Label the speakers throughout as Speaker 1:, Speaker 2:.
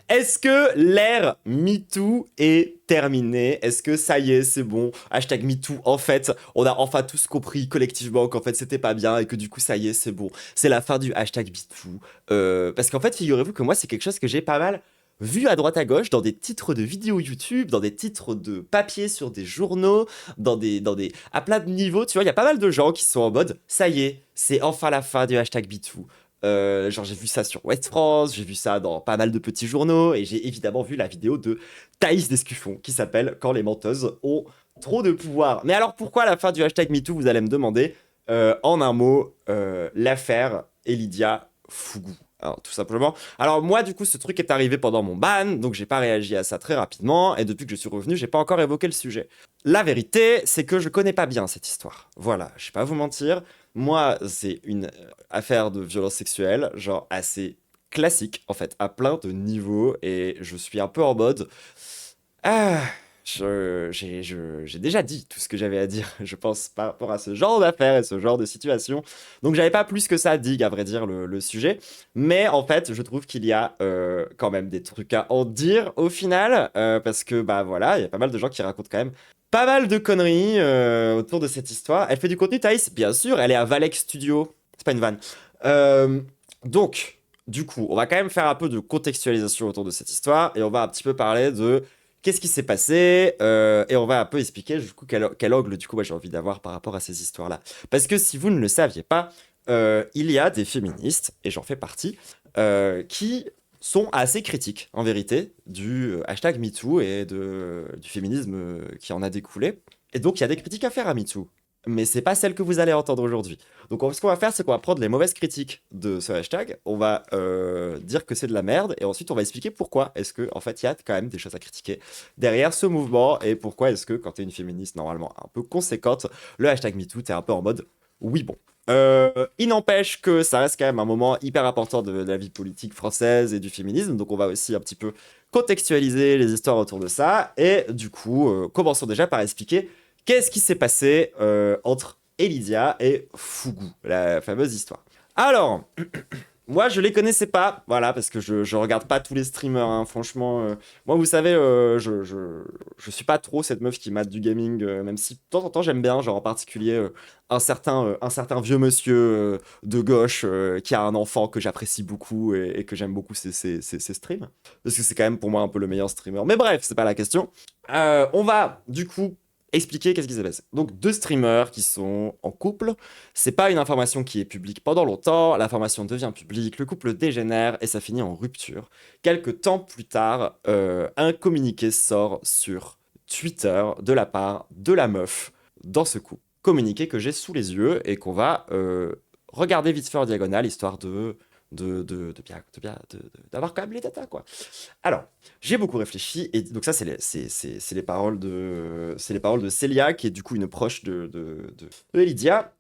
Speaker 1: Est-ce que l'ère MeToo est terminée? Est-ce que ça y est, c'est bon? Hashtag MeToo, en fait, on a enfin tous compris collectivement qu'en fait c'était pas bien et que du coup ça y est, c'est bon. C'est la fin du hashtag MeToo. Parce qu'en fait, figurez-vous que moi, c'est quelque chose que j'ai pas mal vu à droite à gauche dans des titres de vidéos YouTube, dans des titres de papier sur des journaux, à plein de niveaux, tu vois, il y a pas mal de gens qui sont en mode, ça y est, c'est enfin la fin du hashtag MeToo. Genre j'ai vu ça sur West France, j'ai vu ça dans pas mal de petits journaux et j'ai évidemment vu la vidéo de Thaïs Descuffon qui s'appelle Quand les menteuses ont trop de pouvoir. Mais alors pourquoi la fin du hashtag MeToo, vous allez me demander. En un mot, l'affaire Elidia Fougou. Alors, tout simplement. Alors moi du coup ce truc est arrivé pendant mon ban, donc j'ai pas réagi à ça très rapidement et depuis que je suis revenu j'ai pas encore évoqué le sujet. La vérité c'est que je connais pas bien cette histoire. Voilà, je vais pas vous mentir. Moi, c'est une affaire de violence sexuelle, genre assez classique, en fait, à plein de niveaux, et je suis un peu en mode. Ah, j'ai déjà dit tout ce que j'avais à dire, je pense, par rapport à ce genre d'affaires et ce genre de situation. Donc, j'avais pas plus que ça à dire, à vrai dire, le sujet. Mais en fait, je trouve qu'il y a quand même des trucs à en dire au final, parce que, bah voilà, il y a pas mal de gens qui racontent quand même pas mal de conneries autour de cette histoire. Elle fait du contenu, Thaïs, bien sûr, elle est à Valek Studio. C'est pas une vanne. Euh, donc, du coup, on va quand même faire un peu de contextualisation autour de cette histoire et on va un petit peu parler de qu'est-ce qui s'est passé et on va un peu expliquer du coup quel angle du coup moi j'ai envie d'avoir par rapport à ces histoires-là. Parce que si vous ne le saviez pas, il y a des féministes, et j'en fais partie, qui sont assez critiques en vérité du hashtag MeToo et du féminisme qui en a découlé. Et donc il y a des critiques à faire à MeToo. Mais c'est pas celle que vous allez entendre aujourd'hui. Donc ce qu'on va faire, c'est qu'on va prendre les mauvaises critiques de ce hashtag, on va dire que c'est de la merde, et ensuite on va expliquer pourquoi est-ce que en fait il y a quand même des choses à critiquer derrière ce mouvement, et pourquoi est-ce que quand t'es une féministe normalement un peu conséquente, le hashtag MeToo, t'es un peu en mode oui bon. Il n'empêche que ça reste quand même un moment hyper important de la vie politique française et du féminisme, donc on va aussi un petit peu contextualiser les histoires autour de ça, et du coup, commençons déjà par expliquer qu'est-ce qui s'est passé entre Elidia et Fougou, la fameuse histoire. Alors, moi, je les connaissais pas, voilà, parce que je regarde pas tous les streamers, hein, franchement. Moi, vous savez, je suis pas trop cette meuf qui mate du gaming, même si de temps en temps j'aime bien, genre en particulier un certain vieux monsieur de gauche qui a un enfant que j'apprécie beaucoup et que j'aime beaucoup ses streams. Parce que c'est quand même pour moi un peu le meilleur streamer. Mais bref, c'est pas la question. On va du coup expliquer qu'est-ce qui s'est passé. Donc, deux streamers qui sont en couple. C'est pas une information qui est publique pendant longtemps, l'information devient publique, le couple dégénère et ça finit en rupture. Quelques temps plus tard, un communiqué sort sur Twitter de la part de la meuf dans ce couple. Communiqué que j'ai sous les yeux et qu'on va regarder vite fait en diagonale, histoire d'avoir quand même les datas, quoi. Alors, j'ai beaucoup réfléchi et donc ça c'est les paroles de Célia qui est du coup une proche de Lydia.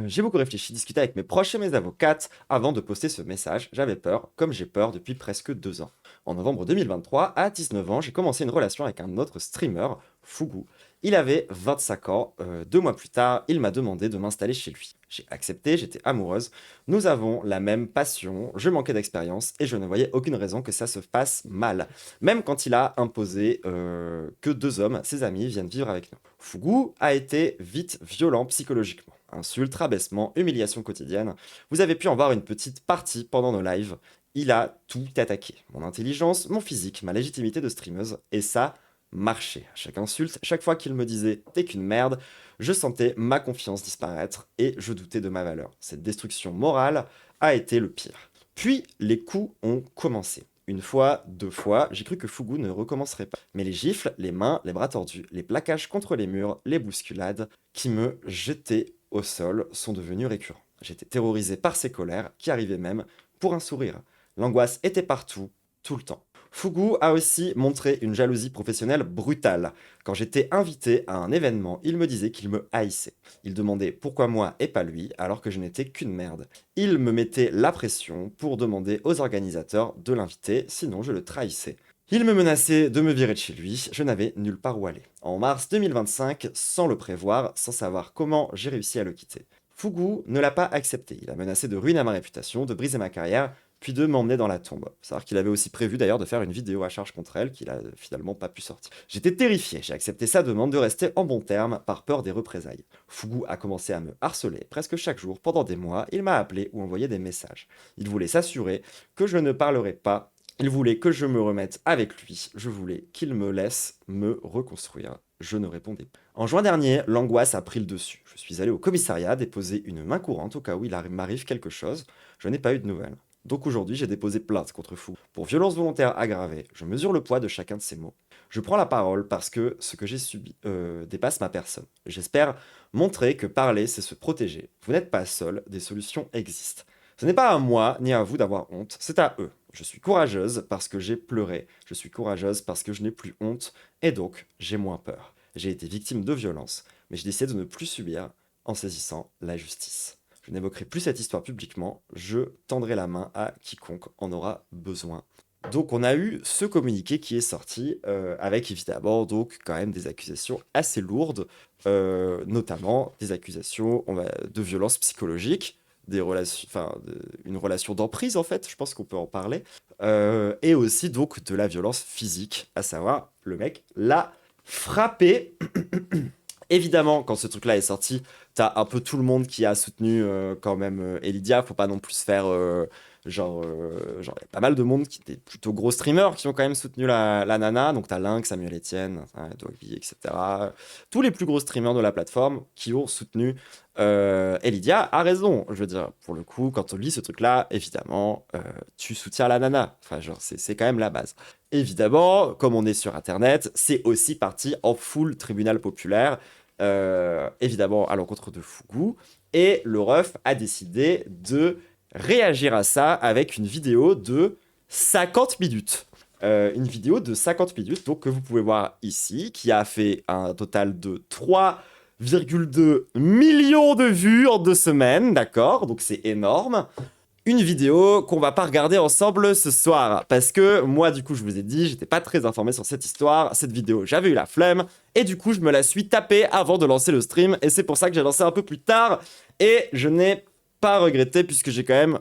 Speaker 1: J'ai beaucoup réfléchi, discuté avec mes proches et mes avocates avant de poster ce message. J'avais peur, comme j'ai peur depuis presque 2 ans. En novembre 2023, à 19 ans, j'ai commencé une relation avec un autre streamer, Fugu. Il avait 25 ans. 2 mois plus tard, il m'a demandé de m'installer chez lui. J'ai accepté, j'étais amoureuse. Nous avons la même passion, je manquais d'expérience et je ne voyais aucune raison que ça se passe mal. Même quand il a imposé que 2 hommes, ses amis, viennent vivre avec nous. Fugu a été vite violent psychologiquement. Insultes, rabaissements, humiliations quotidiennes. Vous avez pu en voir une petite partie pendant nos lives. Il a tout attaqué. Mon intelligence, mon physique, ma légitimité de streameuse. Et ça marchait. À chaque insulte, chaque fois qu'il me disait « t'es qu'une merde », je sentais ma confiance disparaître et je doutais de ma valeur. Cette destruction morale a été le pire. Puis les coups ont commencé. Une fois, 2 fois, j'ai cru que Fugu ne recommencerait pas. Mais les gifles, les mains, les bras tordus, les plaquages contre les murs, les bousculades qui me jetaient au sol sont devenus récurrents. J'étais terrorisé par ces colères qui arrivaient même pour un sourire. L'angoisse était partout, tout le temps. Fugu a aussi montré une jalousie professionnelle brutale. Quand j'étais invité à un événement, il me disait qu'il me haïssait. Il demandait pourquoi moi et pas lui, alors que je n'étais qu'une merde. Il me mettait la pression pour demander aux organisateurs de l'inviter, sinon je le trahissais. Il me menaçait de me virer de chez lui, je n'avais nulle part où aller. En mars 2025, sans le prévoir, sans savoir comment j'ai réussi à le quitter. Fugu ne l'a pas accepté, il a menacé de ruiner ma réputation, de briser ma carrière, puis de m'emmener dans la tombe. C'est-à-dire qu'il avait aussi prévu d'ailleurs de faire une vidéo à charge contre elle qu'il a finalement pas pu sortir. J'étais terrifié, j'ai accepté sa demande de rester en bon terme par peur des représailles. Fugu a commencé à me harceler presque chaque jour pendant des mois, il m'a appelé ou envoyé des messages. Il voulait s'assurer que je ne parlerais pas, il voulait que je me remette avec lui, je voulais qu'il me laisse me reconstruire. Je ne répondais pas. En juin dernier, l'angoisse a pris le dessus. Je suis allé au commissariat déposer une main courante au cas où il m'arrive quelque chose. Je n'ai pas eu de nouvelles. Donc aujourd'hui, j'ai déposé plainte contre Fugu pour violence volontaire aggravée. Je mesure le poids de chacun de ces mots. Je prends la parole parce que ce que j'ai subi dépasse ma personne. J'espère montrer que parler, c'est se protéger. Vous n'êtes pas seul, des solutions existent. Ce n'est pas à moi ni à vous d'avoir honte, c'est à eux. Je suis courageuse parce que j'ai pleuré. Je suis courageuse parce que je n'ai plus honte et donc j'ai moins peur. J'ai été victime de violence, mais j'ai décidé de ne plus subir en saisissant la justice. Je n'évoquerai plus cette histoire publiquement, je tendrai la main à quiconque en aura besoin. Donc on a eu ce communiqué qui est sorti avec évidemment donc quand même des accusations assez lourdes, notamment des accusations de violence psychologique, des relations, une relation d'emprise en fait, je pense qu'on peut en parler, et aussi donc de la violence physique, à savoir le mec l'a frappé. Évidemment, quand ce truc-là est sorti, t'as un peu tout le monde qui a soutenu quand même Elidia. Faut pas non plus faire genre, il y a pas mal de monde qui étaient plutôt gros streamers qui ont quand même soutenu la nana. Donc t'as Link, Samuel Etienne, Dogby, etc. Tous les plus gros streamers de la plateforme qui ont soutenu Elidia a raison. Je veux dire, pour le coup, quand on lit ce truc-là, évidemment, tu soutiens la nana. Enfin, genre, c'est quand même la base. Évidemment, comme on est sur Internet, c'est aussi parti en full tribunal populaire. Évidemment à l'encontre de Fugu, et le ref a décidé de réagir à ça avec une vidéo de 50 minutes. Une vidéo de 50 minutes donc, que vous pouvez voir ici, qui a fait un total de 3,2 millions de vues en 2 semaines, d'accord? Donc c'est énorme. Une vidéo qu'on va pas regarder ensemble ce soir, parce que moi du coup je vous ai dit, j'étais pas très informé sur cette histoire, cette vidéo j'avais eu la flemme, et du coup je me la suis tapée avant de lancer le stream, et c'est pour ça que j'ai lancé un peu plus tard, et je n'ai pas regretté puisque j'ai quand même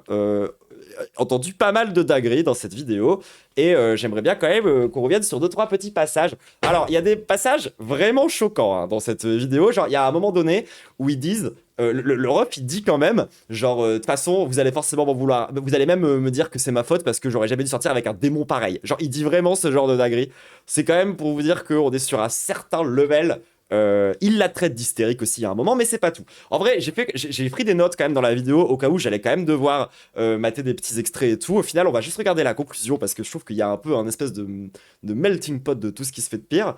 Speaker 1: entendu pas mal de dingueries dans cette vidéo, et j'aimerais bien quand même qu'on revienne sur 2-3 petits passages. Alors il y a des passages vraiment choquants dans cette vidéo, genre il y a un moment donné où ils disent... le rep il dit quand même genre de toute façon vous allez forcément m'en vouloir, vous allez même me dire que c'est ma faute parce que j'aurais jamais dû sortir avec un démon pareil. Genre il dit vraiment ce genre de dinguerie. C'est quand même pour vous dire qu'on est sur un certain level. Il la traite d'hystérique aussi à un moment, mais c'est pas tout. En vrai, j'ai pris des notes quand même dans la vidéo au cas où j'allais quand même devoir mater des petits extraits et tout. Au final, on va juste regarder la conclusion parce que je trouve qu'il y a un peu un espèce de melting pot de tout ce qui se fait de pire.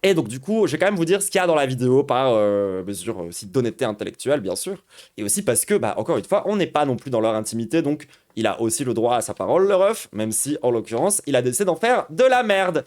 Speaker 1: Et donc du coup, je vais quand même vous dire ce qu'il y a dans la vidéo par mesure aussi d'honnêteté intellectuelle, bien sûr. Et aussi parce que, bah, encore une fois, on n'est pas non plus dans leur intimité, donc il a aussi le droit à sa parole, le ref, même si, en l'occurrence, il a décidé d'en faire de la merde.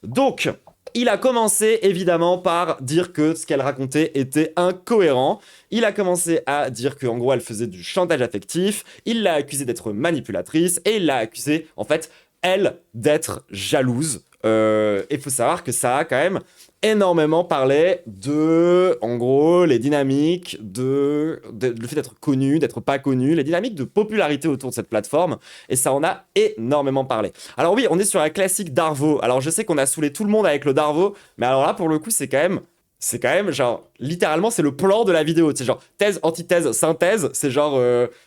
Speaker 1: Donc, il a commencé, évidemment, par dire que ce qu'elle racontait était incohérent. Il a commencé à dire qu'en gros, elle faisait du chantage affectif. Il l'a accusée d'être manipulatrice. Et il l'a accusée, en fait, elle, d'être jalouse. Il faut savoir que ça a quand même énormément parlé de, en gros, les dynamiques le fait d'être connu, d'être pas connu, les dynamiques de popularité autour de cette plateforme, et ça en a énormément parlé. Alors oui, on est sur un classique Darvo. Alors je sais qu'on a saoulé tout le monde avec le Darvo, mais alors là, pour le coup, c'est quand même genre, littéralement, c'est le plan de la vidéo. C'est genre thèse, antithèse, synthèse. C'est genre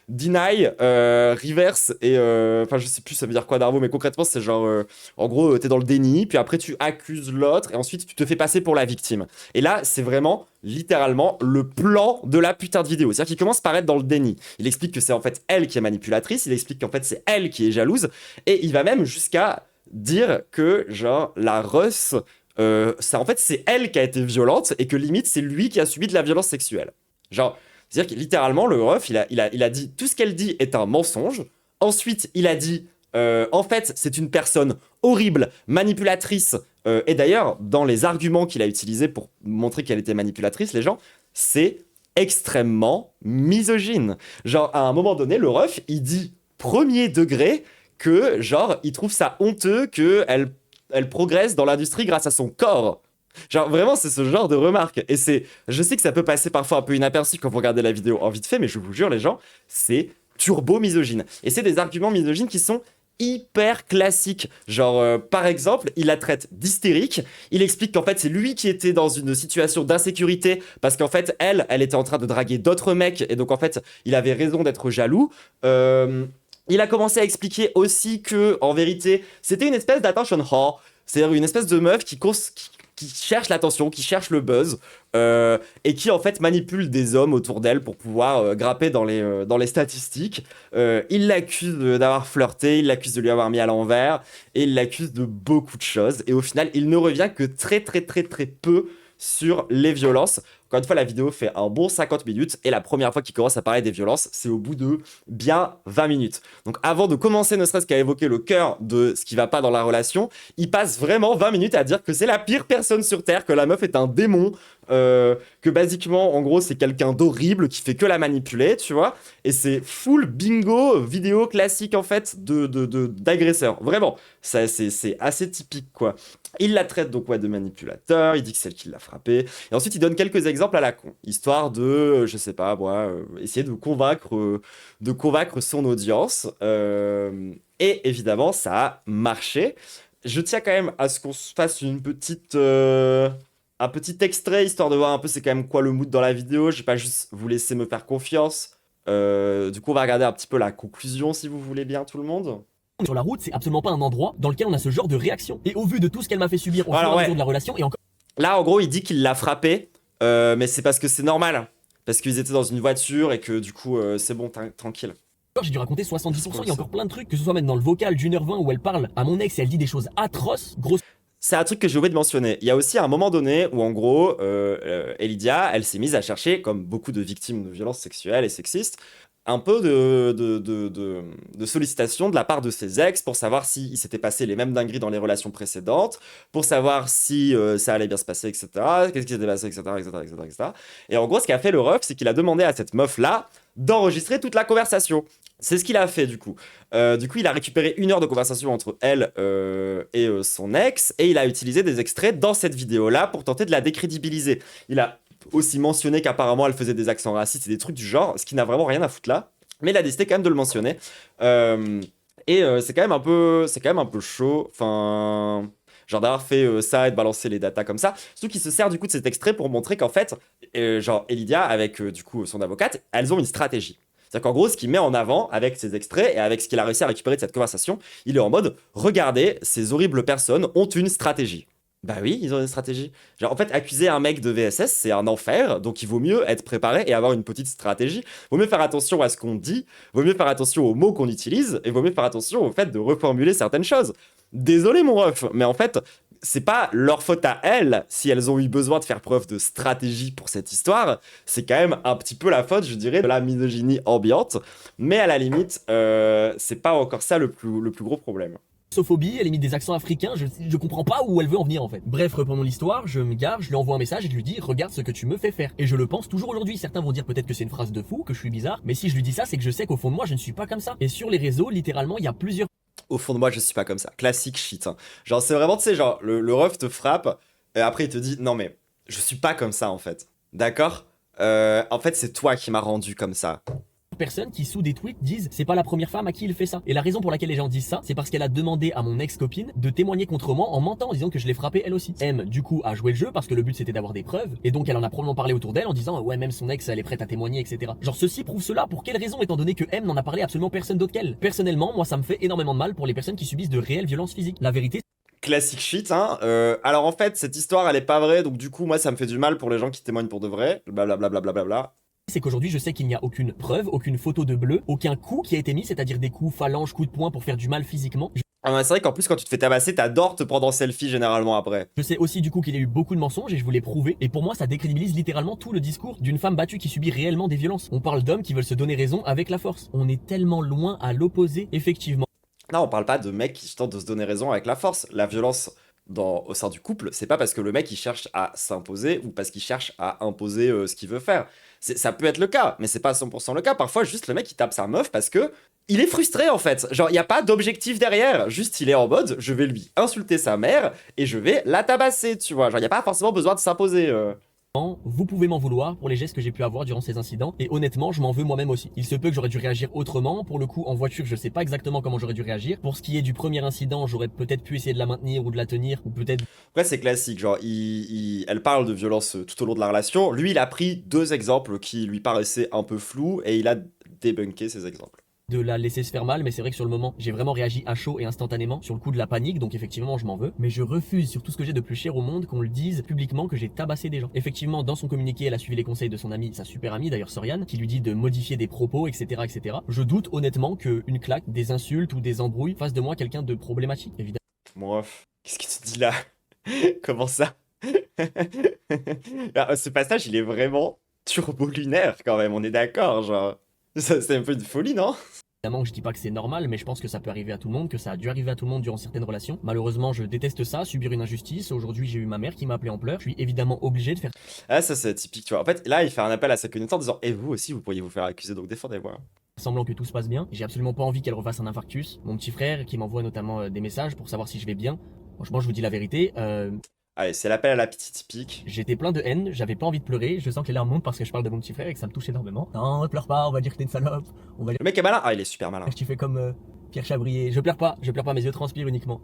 Speaker 1: deny, reverse et... Enfin, je sais plus ça veut dire quoi Darvo, mais concrètement, c'est genre... en gros, t'es dans le déni, puis après, tu accuses l'autre, et ensuite, tu te fais passer pour la victime. Et là, c'est vraiment, littéralement, le plan de la putain de vidéo. C'est-à-dire qu'il commence par être dans le déni. Il explique que c'est en fait elle qui est manipulatrice, il explique qu'en fait, c'est elle qui est jalouse, et il va même jusqu'à dire que, genre, la Russ... en fait, c'est elle qui a été violente et que limite, c'est lui qui a subi de la violence sexuelle. Genre, c'est-à-dire que littéralement, le ref, il a dit tout ce qu'elle dit est un mensonge. Ensuite, il a dit en fait, c'est une personne horrible, manipulatrice. Et d'ailleurs, dans les arguments qu'il a utilisés pour montrer qu'elle était manipulatrice, les gens, c'est extrêmement misogyne. Genre, à un moment donné, le ref, il dit premier degré que, genre, il trouve ça honteux qu'elle progresse dans l'industrie grâce à son corps. Genre, vraiment, c'est ce genre de remarque. Et je sais que ça peut passer parfois un peu inaperçu quand vous regardez la vidéo en vite fait, mais je vous jure, les gens, c'est turbo misogynes. Et c'est des arguments misogynes qui sont hyper classiques. Genre, par exemple, il la traite d'hystérique. Il explique qu'en fait, c'est lui qui était dans une situation d'insécurité parce qu'en fait, elle était en train de draguer d'autres mecs et donc en fait, il avait raison d'être jaloux. Il a commencé à expliquer aussi que, en vérité, c'était une espèce d'attention whore. C'est-à-dire une espèce de meuf qui cherche l'attention, qui cherche le buzz, et qui en fait manipule des hommes autour d'elle pour pouvoir grapper dans les statistiques. Il l'accuse d'avoir flirté, il l'accuse de lui avoir mis à l'envers, et il l'accuse de beaucoup de choses. Et au final, il ne revient que très peu sur les violences. Encore une fois, la vidéo fait un bon 50 minutes et la première fois qu'il commence à parler des violences, c'est au bout de bien 20 minutes. Donc avant de commencer ne serait-ce qu'à évoquer le cœur de ce qui va pas dans la relation, il passe vraiment 20 minutes à dire que c'est la pire personne sur Terre, que la meuf est un démon, que basiquement, en gros, c'est quelqu'un d'horrible qui fait que la manipuler, tu vois. Et c'est full bingo vidéo classique, en fait, d'agresseur. Vraiment, ça, c'est assez typique, quoi. Il la traite donc ouais, de manipulateur, il dit que c'est elle qui l'a frappé. Et ensuite, il donne quelques exemples à la con, histoire de, je sais pas, moi, essayer de convaincre son audience. Et évidemment, ça a marché. Je tiens quand même à ce qu'on se fasse un petit extrait, histoire de voir un peu c'est quand même quoi le mood dans la vidéo. Je vais pas juste vous laisser me faire confiance. Du coup, on va regarder un petit peu la conclusion, si vous voulez bien, tout le monde.
Speaker 2: Sur la route, c'est absolument pas un endroit dans lequel on a ce genre de réaction. Et au vu de tout ce qu'elle m'a fait subir au fur et à mesure de la relation, et encore...
Speaker 1: Là, en gros, il dit qu'il l'a frappé, mais c'est parce que c'est normal. Parce qu'ils étaient dans une voiture et que du coup, c'est bon, tranquille.
Speaker 2: J'ai dû raconter 70%, il y a encore plein de trucs, que ce soit même dans le vocal d'1h20 où elle parle à mon ex et elle dit des choses atroces, grosse...
Speaker 1: C'est un truc que j'ai oublié de mentionner. Il y a aussi un moment donné où, en gros, Elidia, elle s'est mise à chercher, comme beaucoup de victimes de violences sexuelles et sexistes, un peu de sollicitation de la part de ses ex pour savoir s'il s'était passé les mêmes dingueries dans les relations précédentes, pour savoir si ça allait bien se passer, etc. Qu'est-ce qui s'était passé, etc. Et en gros, ce qu'a fait le ref, c'est qu'il a demandé à cette meuf-là d'enregistrer toute la conversation. C'est ce qu'il a fait, du coup. Il a récupéré 1 heure de conversation entre elle et son ex, et il a utilisé des extraits dans cette vidéo-là pour tenter de la décrédibiliser. Il a aussi mentionné qu'apparemment elle faisait des accents racistes et des trucs du genre, ce qui n'a vraiment rien à foutre là. Mais il a décidé quand même de le mentionner. C'est quand même un peu chaud. Enfin, genre d'avoir fait ça et de balancer les datas comme ça. Surtout qu'il se sert du coup de cet extrait pour montrer qu'en fait, genre Elidia avec du coup son avocate, elles ont une stratégie. C'est-à-dire qu'en gros, ce qu'il met en avant avec ces extraits et avec ce qu'il a réussi à récupérer de cette conversation, il est en mode regardez, ces horribles personnes ont une stratégie. Bah oui, ils ont une stratégie. Genre, en fait, accuser un mec de VSS, c'est un enfer, donc il vaut mieux être préparé et avoir une petite stratégie. Vaut mieux faire attention à ce qu'on dit, vaut mieux faire attention aux mots qu'on utilise, et vaut mieux faire attention au fait de reformuler certaines choses. Désolé, mon ref, mais en fait, c'est pas leur faute à elles si elles ont eu besoin de faire preuve de stratégie pour cette histoire. C'est quand même un petit peu la faute, je dirais, de la misogynie ambiante. Mais à la limite, c'est pas encore ça le plus gros problème.
Speaker 2: Sophobie, elle imite des accents africains, je comprends pas où elle veut en venir en fait. Bref, reprenons l'histoire, je me gare, je lui envoie un message et je lui dis regarde ce que tu me fais faire. Et je le pense toujours aujourd'hui, certains vont dire peut-être que c'est une phrase de fou, que je suis bizarre, mais si je lui dis ça, c'est que je sais qu'au fond de moi, je ne suis pas comme ça. Et sur les réseaux, littéralement, il y a plusieurs...
Speaker 1: Au fond de moi, je suis pas comme ça. Classique shit. Hein. Genre, c'est vraiment, tu sais, genre, le ref te frappe, et après il te dit non mais, je suis pas comme ça en fait. D'accord En fait, c'est toi qui m'as rendu comme ça.
Speaker 2: Personnes qui sous des tweets disent c'est pas la première femme à qui il fait ça. Et la raison pour laquelle les gens disent ça, c'est parce qu'elle a demandé à mon ex-copine de témoigner contre moi en mentant en disant que je l'ai frappée elle aussi. M du coup a joué le jeu parce que le but c'était d'avoir des preuves et donc elle en a probablement parlé autour d'elle en disant ouais même son ex elle est prête à témoigner etc. Genre ceci prouve cela pour quelle raison étant donné que M n'en a parlé absolument personne d'autre qu'elle. Personnellement moi ça me fait énormément de mal pour les personnes qui subissent de réelles violences physiques. La vérité
Speaker 1: classique shit, hein. Alors en fait, cette histoire, elle est pas vraie, donc du coup, moi, ça me fait du mal pour les gens qui témoignent pour de vrai. Blablabla.
Speaker 2: c'est qu'aujourd'hui je sais qu'il n'y a aucune preuve, aucune photo de bleu, aucun coup qui a été mis, c'est-à-dire des coups, phalanges, coups de poing pour faire du mal physiquement.
Speaker 1: Ah, c'est vrai qu'en plus, quand tu te fais tabasser, t'adores te prendre en selfie généralement après.
Speaker 2: Je sais aussi du coup qu'il y a eu beaucoup de mensonges et je vous l'ai prouvé. Et pour moi, ça décrédibilise littéralement tout le discours d'une femme battue qui subit réellement des violences. On parle d'hommes qui veulent se donner raison avec la force. On est tellement loin à l'opposé, effectivement.
Speaker 1: Non, on parle pas de mecs qui tentent de se donner raison avec la force. La violence au sein du couple, c'est pas parce que le mec il cherche à s'imposer ou parce qu'il cherche à imposer ce qu'il veut faire. Ça peut être le cas, mais c'est pas 100% le cas. Parfois, juste le mec il tape sa meuf parce que il est frustré en fait. Genre, il y a pas d'objectif derrière. Juste, il est en mode, je vais lui insulter sa mère et je vais la tabasser, tu vois. Genre, il y a pas forcément besoin de s'imposer.
Speaker 2: Vous pouvez m'en vouloir pour les gestes que j'ai pu avoir durant ces incidents et honnêtement je m'en veux moi-même aussi. Il se peut que j'aurais dû réagir autrement, pour le coup en voiture je sais pas exactement comment j'aurais dû réagir. Pour ce qui est du premier incident j'aurais peut-être pu essayer de la maintenir ou de la tenir ou peut-être...
Speaker 1: Après, c'est classique, genre, elle parle de violence tout au long de la relation. Lui, il a pris 2 exemples qui lui paraissaient un peu flous et il a débunké ces exemples.
Speaker 2: de la laisser se faire mal, mais c'est vrai que sur le moment, j'ai vraiment réagi à chaud et instantanément sur le coup de la panique, donc effectivement, je m'en veux. Mais je refuse sur tout ce que j'ai de plus cher au monde qu'on le dise publiquement que j'ai tabassé des gens. Effectivement, dans son communiqué, elle a suivi les conseils de son ami, sa super amie d'ailleurs, Soriane, qui lui dit de modifier des propos, etc., etc. Je doute honnêtement qu'une claque, des insultes ou des embrouilles fassent de moi quelqu'un de problématique, évidemment.
Speaker 1: Bon, ref, qu'est-ce que tu dis là? Comment ça? Ah, ce passage, il est vraiment turbo-lunaire quand même, on est d'accord, genre. C'est un peu une folie, non?
Speaker 2: Évidemment, je dis pas que c'est normal, mais je pense que ça peut arriver à tout le monde, que ça a dû arriver à tout le monde durant certaines relations. Malheureusement, je déteste ça, subir une injustice. Aujourd'hui, j'ai eu ma mère qui m'a appelé en pleurs. Je suis évidemment obligé de faire
Speaker 1: Ah, ça, c'est typique, tu vois. En fait, là, il fait un appel à sa communauté en disant, et vous aussi, vous pourriez vous faire accuser, donc défendez-moi.
Speaker 2: semblant que tout se passe bien. J'ai absolument pas envie qu'elle refasse un infarctus. Mon petit frère qui m'envoie notamment des messages pour savoir si je vais bien. Franchement, je vous dis la vérité,
Speaker 1: Allez, c'est l'appel à la pitié typique.
Speaker 2: j'étais plein de haine, j'avais pas envie de pleurer, je sens que les larmes montent parce que je parle de mon petit frère et que ça me touche énormément. Non, pleure pas, on va dire que t'es une salope, on va dire
Speaker 1: Le mec est malin? Ah, il est super malin.
Speaker 2: que tu fais comme Pierre Chabrier. Je pleure pas, mes yeux transpirent uniquement.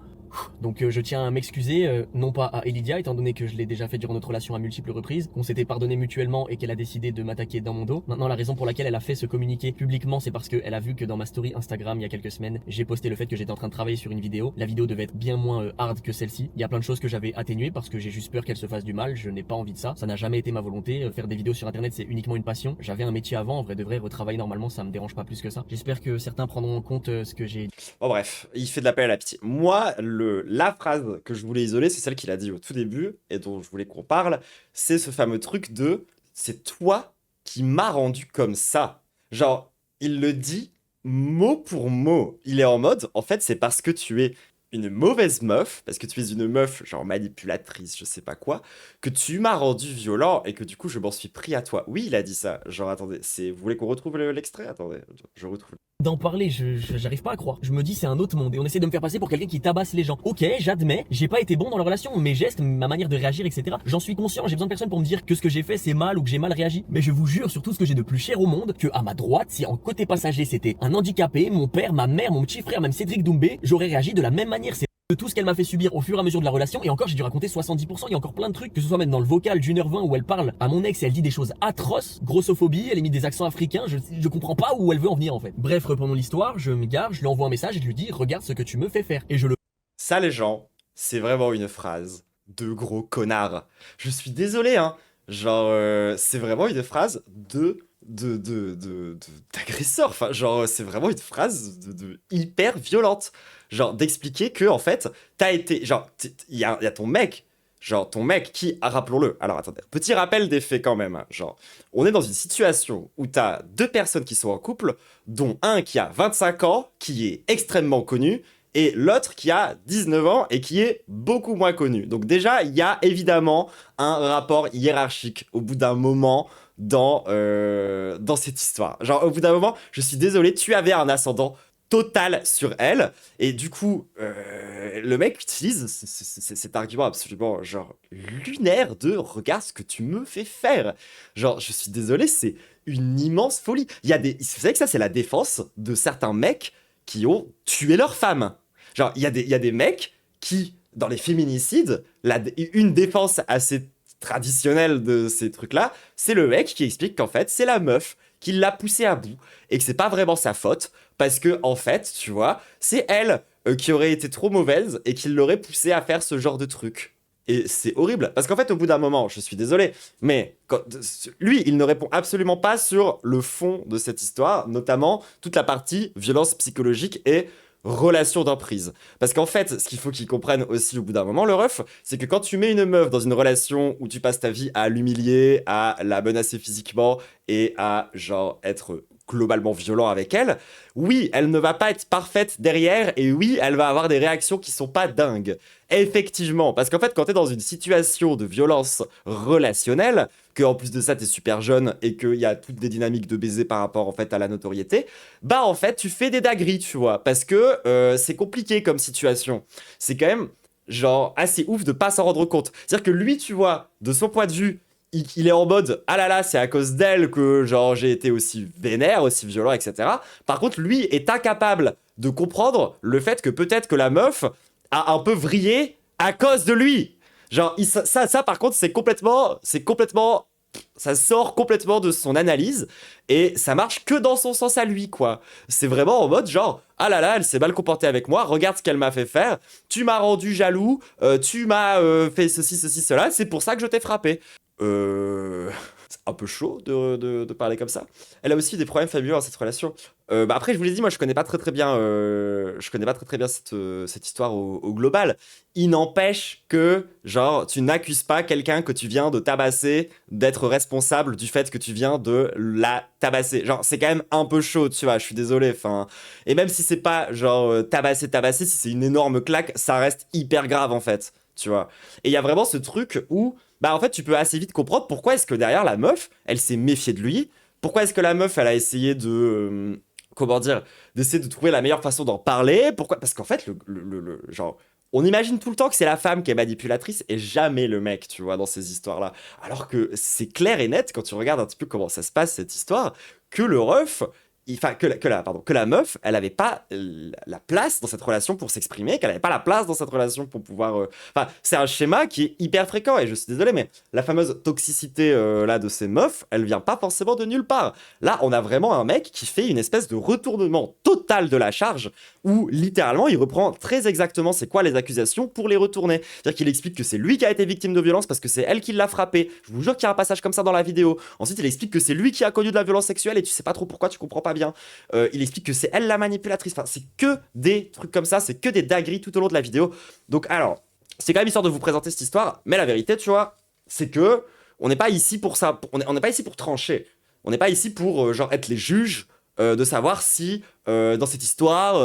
Speaker 2: Donc je tiens à m'excuser, non pas à Elidia, étant donné que je l'ai déjà fait durant notre relation à multiples reprises, qu'on s'était pardonné mutuellement et qu'elle a décidé de m'attaquer dans mon dos. Maintenant, la raison pour laquelle elle a fait ce communiqué publiquement, c'est parce qu'elle a vu que dans ma story Instagram il y a quelques semaines, j'ai posté le fait que j'étais en train de travailler sur une vidéo. La vidéo devait être bien moins hard que celle-ci. Il y a plein de choses que j'avais atténuées parce que j'ai juste peur qu'elle se fasse du mal. Je n'ai pas envie de ça. Ça n'a jamais été ma volonté. Faire des vidéos sur internet, c'est uniquement une passion. J'avais un métier avant, en vrai de vrai, retravailler normalement, ça me dérange pas plus que ça. J'espère que certains prendront en compte ce que j'ai.
Speaker 1: Bon, bref, il fait de l'appel à la pitié. Moi, la phrase que je voulais isoler, c'est celle qu'il a dit au tout début et dont je voulais qu'on parle. C'est ce fameux truc de c'est toi qui m'as rendu comme ça. Genre, il le dit mot pour mot. Il est en mode, en fait, c'est parce que tu es une mauvaise meuf, parce que tu es une meuf, genre manipulatrice, je sais pas quoi, que tu m'as rendu violent et que du coup, je m'en suis pris à toi. Oui, il a dit ça. Genre, attendez, vous voulez qu'on retrouve l'extrait? Attendez, je retrouve.
Speaker 2: D'en parler, j'arrive pas à croire. Je me dis c'est un autre monde et on essaie de me faire passer pour quelqu'un qui tabasse les gens. Ok, j'admets, j'ai pas été bon dans la relation, mes gestes, ma manière de réagir, etc. J'en suis conscient, j'ai besoin de personne pour me dire que ce que j'ai fait c'est mal ou que j'ai mal réagi. Mais je vous jure sur tout ce que j'ai de plus cher au monde, que à ma droite, si en côté passager c'était un handicapé, mon père, ma mère, mon petit frère, même Cédric Doumbé, j'aurais réagi de la même manière. C'est de tout ce qu'elle m'a fait subir au fur et à mesure de la relation, et encore j'ai dû raconter 70%, il y a encore plein de trucs, que ce soit même dans le vocal d'1h20 où elle parle à mon ex et elle dit des choses atroces, grossophobie, elle émet des accents africains, je comprends pas où elle veut en venir en fait. Bref, reprenons l'histoire, je m'égare, je lui envoie un message et je lui dis regarde ce que tu me fais faire, et je le...
Speaker 1: Ça, les gens, c'est vraiment une phrase de gros connard. Je suis désolé, hein. Genre, c'est vraiment une phrase d'agresseur. Enfin, genre, c'est vraiment une phrase de hyper violente. Genre, d'expliquer que, en fait, t'as été. Genre, il y a ton mec. Genre, ton mec qui, rappelons-le. Alors, attendez, petit rappel des faits quand même, hein. Genre, on est dans une situation où t'as 2 personnes qui sont en couple, dont un qui a 25 ans, qui est extrêmement connu, et l'autre qui a 19 ans et qui est beaucoup moins connu. Donc déjà, il y a évidemment un rapport hiérarchique au bout d'un moment dans cette histoire. Genre, au bout d'un moment, je suis désolé, tu avais un ascendant total sur elle, et du coup, le mec utilise cet argument absolument, genre, lunaire de « regarde ce que tu me fais faire ». Genre, je suis désolé, c'est une immense folie. Vous savez que ça, c'est la défense de certains mecs qui ont tué leur femme. Genre, il y a des mecs qui, dans les féminicides, une défense assez traditionnelle de ces trucs-là, c'est le mec qui explique qu'en fait, c'est la meuf qui l'a poussé à bout et que c'est pas vraiment sa faute parce que, en fait, tu vois, c'est elle qui aurait été trop mauvaise et qui l'aurait poussé à faire ce genre de truc. Et c'est horrible, parce qu'en fait, au bout d'un moment, je suis désolé, mais lui, il ne répond absolument pas sur le fond de cette histoire, notamment toute la partie violence psychologique et relation d'emprise. Parce qu'en fait, ce qu'il faut qu'il comprenne aussi au bout d'un moment, le ref, c'est que quand tu mets une meuf dans une relation où tu passes ta vie à l'humilier, à la menacer physiquement et à, genre, être globalement violent avec elle, oui, elle ne va pas être parfaite derrière et oui, elle va avoir des réactions qui sont pas dingues. Effectivement, parce qu'en fait, quand t'es dans une situation de violence relationnelle, que en plus de ça, t'es super jeune et qu'il y a toutes des dynamiques de baiser par rapport en fait à la notoriété, bah en fait, tu fais des dingueries, tu vois, parce que c'est compliqué comme situation. C'est quand même, genre, assez ouf de pas s'en rendre compte. C'est-à-dire que lui, tu vois, de son point de vue, il est en mode ah là là, c'est à cause d'elle que genre j'ai été aussi vénère, aussi violent, etc. Par contre, lui est incapable de comprendre le fait que peut-être que la meuf a un peu vrillé à cause de lui. Genre, ça, par contre, c'est complètement, ça sort complètement de son analyse et ça marche que dans son sens à lui, quoi. C'est vraiment en mode genre, ah là là, elle s'est mal comportée avec moi, regarde ce qu'elle m'a fait faire, tu m'as rendu jaloux, tu m'as fait ceci, cela, c'est pour ça que je t'ai frappé. C'est un peu chaud de parler comme ça. Elle a aussi des problèmes familiaux dans cette relation. Bah après, je vous l'ai dit, moi, je connais pas très très bien cette histoire au global. Il n'empêche que, genre, tu n'accuses pas quelqu'un que tu viens de tabasser d'être responsable du fait que tu viens de la tabasser. Genre, c'est quand même un peu chaud, tu vois, je suis désolé. Enfin, et même si c'est pas, genre, tabasser, si c'est une énorme claque, ça reste hyper grave, en fait, tu vois. Et il y a vraiment ce truc où bah en fait tu peux assez vite comprendre pourquoi est-ce que derrière la meuf, elle s'est méfiée de lui, pourquoi est-ce que la meuf elle a essayé de comment dire, d'essayer de trouver la meilleure façon d'en parler, pourquoi parce qu'en fait genre on imagine tout le temps que c'est la femme qui est manipulatrice et jamais le mec, tu vois, dans ces histoires-là. Alors que c'est clair et net quand tu regardes un petit peu comment ça se passe cette histoire, que le ref, enfin que la meuf, elle avait pas la place dans cette relation pour s'exprimer, qu'elle avait pas la place dans cette relation pour pouvoir. Enfin, c'est un schéma qui est hyper fréquent et je suis désolé, mais la fameuse toxicité là de ces meufs, elle vient pas forcément de nulle part. Là, on a vraiment un mec qui fait une espèce de retournement total de la charge où littéralement il reprend très exactement c'est quoi les accusations pour les retourner. C'est-à-dire qu'il explique que c'est lui qui a été victime de violence parce que c'est elle qui l'a frappé. Je vous jure qu'il y a un passage comme ça dans la vidéo. Ensuite, il explique que c'est lui qui a connu de la violence sexuelle et tu sais pas trop pourquoi, tu comprends pas bien. Il explique que c'est elle la manipulatrice. Enfin, c'est que des trucs comme ça, c'est que des dingueries tout au long de la vidéo. Donc, alors, c'est quand même histoire de vous présenter cette histoire, mais la vérité, tu vois, c'est que on n'est pas ici pour ça. On n'est pas ici pour trancher. On n'est pas ici pour genre être les juges de savoir si dans cette histoire,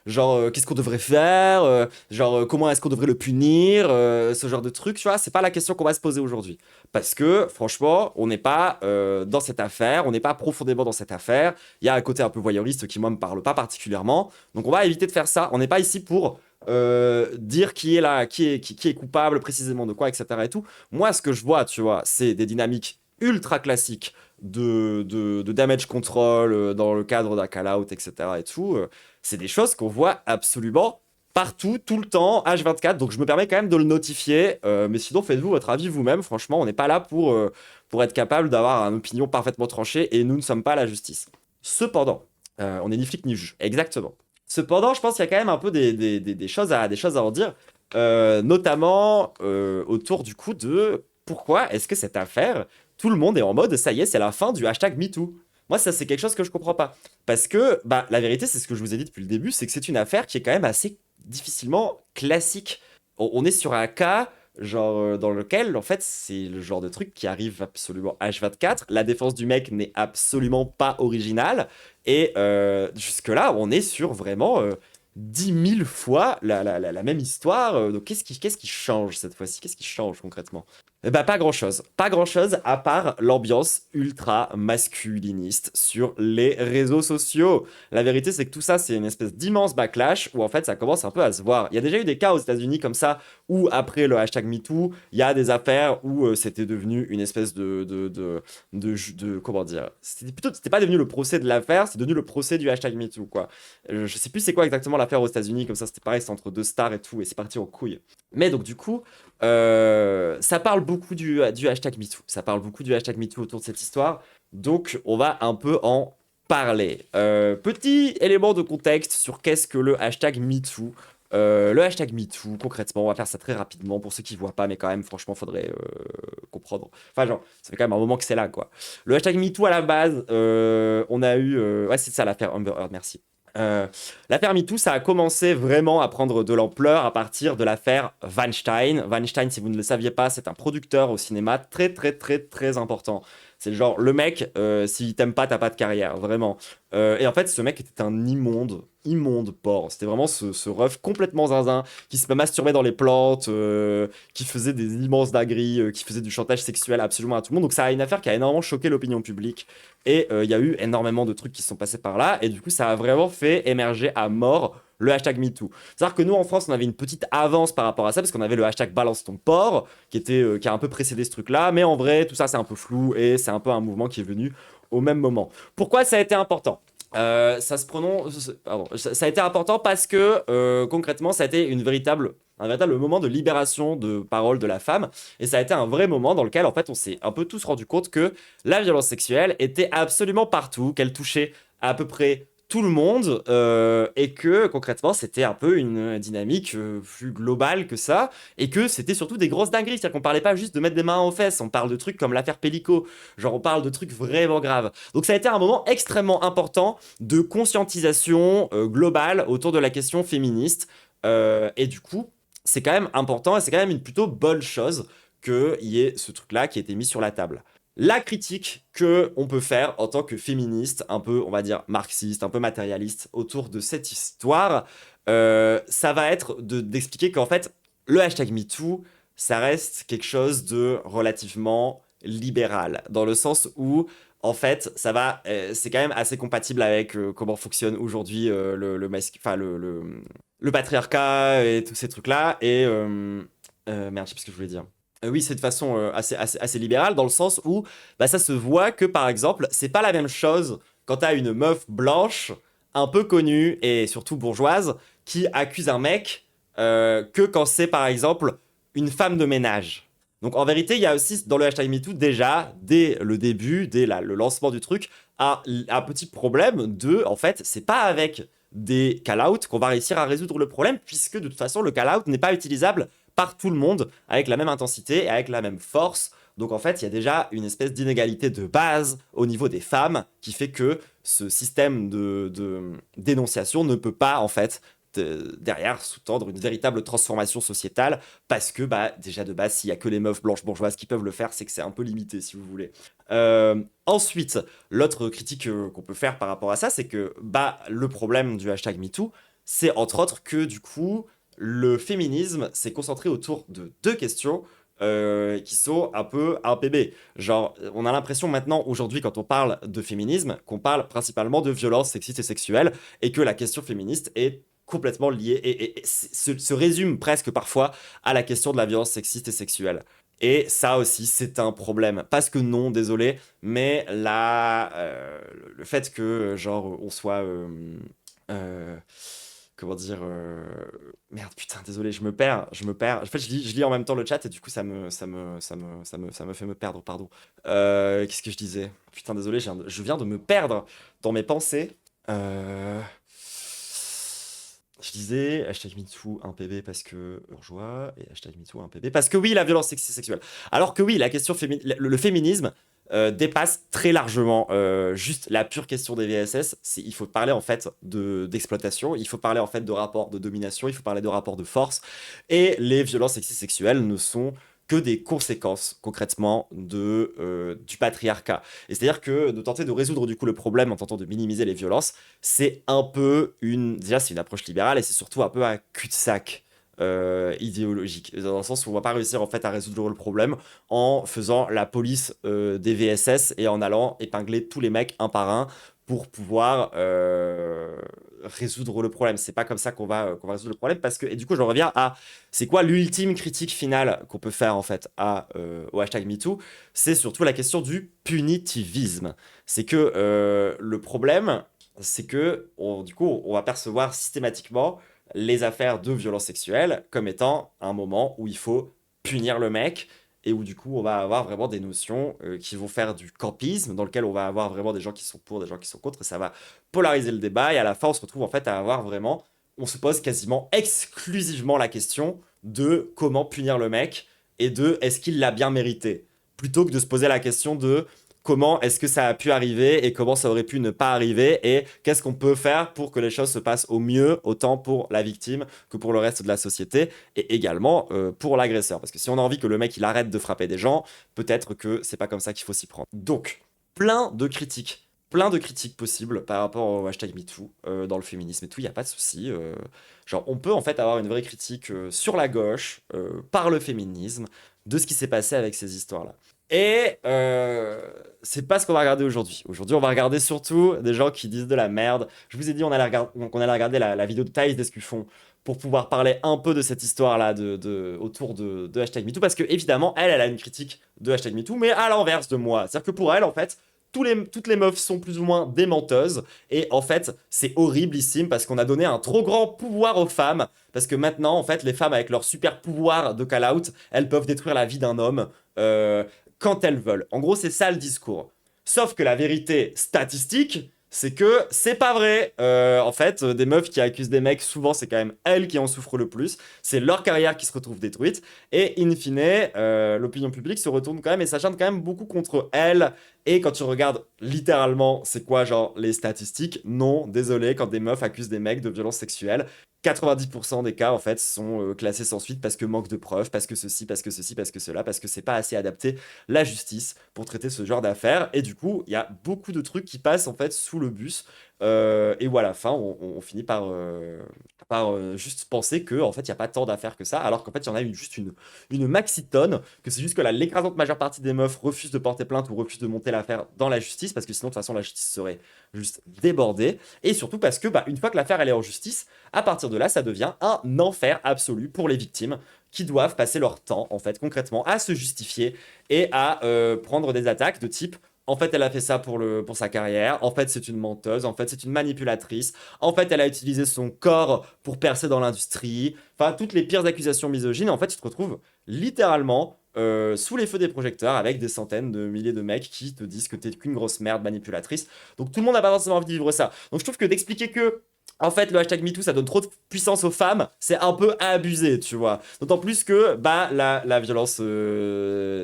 Speaker 1: genre qu'est-ce qu'on devrait faire, genre comment est-ce qu'on devrait le punir, ce genre de trucs, tu vois, c'est pas la question qu'on va se poser aujourd'hui. Parce que franchement, on n'est pas dans cette affaire, on n'est pas profondément dans cette affaire. Il y a un côté un peu voyeuriste qui moi me parle pas particulièrement, donc on va éviter de faire ça. On n'est pas ici pour dire qui est là, qui est coupable précisément de quoi, etc. et tout. Moi, ce que je vois, tu vois, c'est des dynamiques ultra classiques de damage control dans le cadre d'un call-out, etc. et tout. C'est des choses qu'on voit absolument partout, tout le temps, H24. Donc je me permets quand même de le notifier. Mais sinon, faites-vous votre avis vous-même. Franchement, on n'est pas là pour être capable d'avoir une opinion parfaitement tranchée et nous ne sommes pas la justice. Cependant, on n'est ni flic ni juge. Exactement. Cependant, je pense qu'il y a quand même un peu des choses à en dire. Notamment autour du coup de pourquoi est-ce que cette affaire tout le monde est en mode ça y est, c'est la fin du hashtag MeToo. Moi, ça, c'est quelque chose que je comprends pas. Parce que, bah, la vérité, c'est ce que je vous ai dit depuis le début, c'est que c'est une affaire qui est quand même assez difficilement classique. On est sur un cas, genre, dans lequel, en fait, c'est le genre de truc qui arrive absolument H24. La défense du mec n'est absolument pas originale. Et jusque-là, on est sur vraiment 10 000 fois la même histoire. Donc, qu'est-ce qui change cette fois-ci? Qu'est-ce qui change concrètement? Eh bah, pas grand-chose. Pas grand-chose à part l'ambiance ultra masculiniste sur les réseaux sociaux. La vérité, c'est que tout ça, c'est une espèce d'immense backlash où en fait, ça commence un peu à se voir. Il y a déjà eu des cas aux États-Unis comme ça où après le hashtag MeToo, il y a des affaires où c'était devenu une espèce comment dire? C'était pas devenu le procès de l'affaire, c'est devenu le procès du hashtag MeToo, quoi. Je sais plus c'est quoi exactement l'affaire aux États-Unis, comme ça, c'était pareil, c'est entre deux stars et tout, et c'est parti en couille. Mais donc, du coup, ça parle beaucoup du hashtag MeToo. Ça parle beaucoup du hashtag MeToo autour de cette histoire. Donc, on va un peu en parler. Petit élément de contexte sur qu'est-ce que le hashtag MeToo. Le hashtag MeToo, concrètement, on va faire ça très rapidement pour ceux qui voient pas, mais quand même, franchement, faudrait comprendre. Enfin, genre, ça fait quand même un moment que c'est là, quoi. Le hashtag MeToo, à la base, on a eu... ouais, c'est ça l'affaire Amber Heard, merci. L'affaire MeToo, ça a commencé vraiment à prendre de l'ampleur à partir de l'affaire Weinstein. Weinstein, si vous ne le saviez pas, c'est un producteur au cinéma très très très très important. C'est le genre, le mec, s'il t'aime pas, t'as pas de carrière, vraiment. Et en fait, ce mec était un immonde porc. C'était vraiment ce ref complètement zinzin, qui se masturbait dans les plantes, qui faisait des immenses dingueries, qui faisait du chantage sexuel absolument à tout le monde. Donc ça a une affaire qui a énormément choqué l'opinion publique. Et il y a eu énormément de trucs qui sont passés par là. Et du coup, ça a vraiment fait émerger à mort le hashtag MeToo. C'est-à-dire que nous, en France, on avait une petite avance par rapport à ça, parce qu'on avait le hashtag Balance ton porc, qui a un peu précédé ce truc-là, mais en vrai, tout ça, c'est un peu flou, et c'est un peu un mouvement qui est venu au même moment. Pourquoi ça a été important? Ça a été important parce que concrètement, ça a été un véritable moment de libération de parole de la femme. Et ça a été un vrai moment dans lequel, en fait, on s'est un peu tous rendu compte que la violence sexuelle était absolument partout, qu'elle touchait à peu près tout le monde, et que concrètement, c'était un peu une dynamique plus globale que ça, et que c'était surtout des grosses dingueries. C'est-à-dire qu'on parlait pas juste de mettre des mains aux fesses, on parle de trucs comme l'affaire Pellico, genre on parle de trucs vraiment graves. Donc ça a été un moment extrêmement important de conscientisation globale autour de la question féministe. Et du coup, c'est quand même important et c'est quand même une plutôt bonne chose qu'il y ait ce truc-là qui a été mis sur la table. La critique que on peut faire en tant que féministe, un peu, on va dire, marxiste, un peu matérialiste, autour de cette histoire, ça va être d'expliquer qu'en fait, le hashtag MeToo, ça reste quelque chose de relativement libéral, dans le sens où en fait, c'est quand même assez compatible avec comment fonctionne aujourd'hui le patriarcat et tous ces trucs-là. Et merde, je sais plus ce que je voulais dire. Oui, c'est de façon assez libérale dans le sens où bah, ça se voit que par exemple, c'est pas la même chose quand t'as une meuf blanche, un peu connue et surtout bourgeoise, qui accuse un mec que quand c'est par exemple une femme de ménage. Donc en vérité, il y a aussi dans le hashtag MeToo déjà, dès le début, le lancement du truc, un petit problème de, en fait, c'est pas avec des call-out qu'on va réussir à résoudre le problème, puisque de toute façon, le call-out n'est pas utilisable par tout le monde avec la même intensité et avec la même force. Donc en fait, il y a déjà une espèce d'inégalité de base au niveau des femmes qui fait que ce système de dénonciation ne peut pas en fait derrière sous-tendre une véritable transformation sociétale parce que bah déjà de base s'il y a que les meufs blanches bourgeoises qui peuvent le faire, c'est que c'est un peu limité si vous voulez. Ensuite, l'autre critique qu'on peut faire par rapport à ça, c'est que bah le problème du hashtag MeToo, c'est entre autres que du coup le féminisme s'est concentré autour de deux questions qui sont un peu un PB. Genre, on a l'impression maintenant, aujourd'hui, quand on parle de féminisme, qu'on parle principalement de violences sexistes et sexuelles, et que la question féministe est complètement liée et se résume presque parfois à la question de la violence sexiste et sexuelle. Et ça aussi, c'est un problème. Parce que non, désolé, mais là, le fait que, genre, on soit... comment dire merde putain désolé je me perds en fait je lis en même temps le chat et du coup ça me fait me perdre pardon. Qu'est-ce que je disais putain désolé je viens de me perdre dans mes pensées. Je disais hashtag MeToo un PB parce que bourgeois et hashtag MeToo un PB parce que oui la violence sexuelle alors que oui la question le féminisme dépasse très largement juste la pure question des VSS. Il faut parler en fait d'exploitation, il faut parler en fait de rapports de domination, il faut parler de rapports de force. Et les violences sexistes sexuelles ne sont que des conséquences concrètement du patriarcat. Et c'est-à-dire que de tenter de résoudre du coup le problème en tentant de minimiser les violences, c'est un peu déjà c'est une approche libérale et c'est surtout un peu un cul-de-sac idéologique, dans le sens où on va pas réussir en fait à résoudre le problème en faisant la police des VSS et en allant épingler tous les mecs un par un pour pouvoir résoudre le problème. C'est pas comme ça qu'on va résoudre le problème parce que et du coup je reviens à c'est quoi l'ultime critique finale qu'on peut faire en fait au hashtag MeToo, c'est surtout la question du punitivisme. C'est que le problème c'est que du coup on va percevoir systématiquement les affaires de violence sexuelle comme étant un moment où il faut punir le mec et où du coup on va avoir vraiment des notions qui vont faire du campisme dans lequel on va avoir vraiment des gens qui sont pour, des gens qui sont contre et ça va polariser le débat et à la fin on se retrouve en fait à avoir vraiment, on se pose quasiment exclusivement la question de comment punir le mec et de est-ce qu'il l'a bien mérité plutôt que de se poser la question de comment est-ce que ça a pu arriver et comment ça aurait pu ne pas arriver et qu'est-ce qu'on peut faire pour que les choses se passent au mieux, autant pour la victime que pour le reste de la société et également pour l'agresseur. Parce que si on a envie que le mec il arrête de frapper des gens, peut-être que c'est pas comme ça qu'il faut s'y prendre. Donc, plein de critiques possibles par rapport au hashtag MeToo dans le féminisme et tout, il n'y a pas de souci. Genre, on peut en fait avoir une vraie critique sur la gauche, par le féminisme, de ce qui s'est passé avec ces histoires-là. Et c'est pas ce qu'on va regarder aujourd'hui. Aujourd'hui, on va regarder surtout des gens qui disent de la merde. Je vous ai dit, on allait regarder la vidéo de Thaïs Descuffon pour pouvoir parler un peu de cette histoire-là autour de hashtag MeToo. Parce que, évidemment, elle a une critique de hashtag MeToo, mais à l'inverse de moi. C'est-à-dire que pour elle, en fait, toutes les meufs sont plus ou moins des menteuses. Et en fait, c'est horriblissime parce qu'on a donné un trop grand pouvoir aux femmes. Parce que maintenant, en fait, les femmes, avec leur super pouvoir de call-out, elles peuvent détruire la vie d'un homme quand elles veulent. En gros, c'est ça le discours. Sauf que la vérité statistique, c'est que c'est pas vrai. En fait, des meufs qui accusent des mecs, souvent, c'est quand même elles qui en souffrent le plus. C'est leur carrière qui se retrouve détruite. Et in fine, l'opinion publique se retourne quand même et s'acharne quand même beaucoup contre elles. Et quand tu regardes littéralement, c'est quoi, genre, les statistiques? Non, désolé, quand des meufs accusent des mecs de violences sexuelles, 90% des cas, en fait, sont classés sans suite parce que manque de preuves, parce que ceci, parce que ceci, parce que cela, parce que c'est pas assez adapté la justice pour traiter ce genre d'affaires. Et du coup, il y a beaucoup de trucs qui passent, en fait, sous le bus. Et où à la fin, on finit par juste penser que en fait, il n'y a pas tant d'affaires que ça, alors qu'en fait, il y en a juste une maxi tonne, que c'est juste que l'écrasante majeure partie des meufs refusent de porter plainte ou refusent de monter l'affaire dans la justice, parce que sinon, de toute façon, la justice serait juste débordée. Et surtout parce que, bah, une fois que l'affaire elle est en justice, à partir de là, ça devient un enfer absolu pour les victimes qui doivent passer leur temps, en fait, concrètement, à se justifier et à prendre des attaques de type en fait, elle a fait ça pour sa carrière. En fait, c'est une menteuse. En fait, c'est une manipulatrice. En fait, elle a utilisé son corps pour percer dans l'industrie. Enfin, toutes les pires accusations misogynes. En fait, tu te retrouves littéralement sous les feux des projecteurs avec des centaines de milliers de mecs qui te disent que t'es qu'une grosse merde manipulatrice. Donc, tout le monde n'a pas forcément envie de vivre ça. Donc, je trouve que d'expliquer que en fait, le hashtag MeToo, ça donne trop de puissance aux femmes, c'est un peu abusé, tu vois. D'autant plus que bah, la violence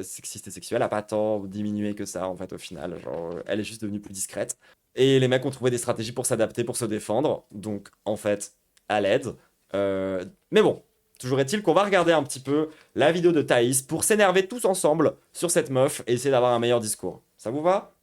Speaker 1: sexiste et sexuelle a pas tant diminué que ça, en fait, au final. Genre, elle est juste devenue plus discrète. Et les mecs ont trouvé des stratégies pour s'adapter, pour se défendre. Donc, en fait, à l'aide. Mais bon, toujours est-il qu'on va regarder un petit peu la vidéo de Thaïs pour s'énerver tous ensemble sur cette meuf et essayer d'avoir un meilleur discours. Ça vous va?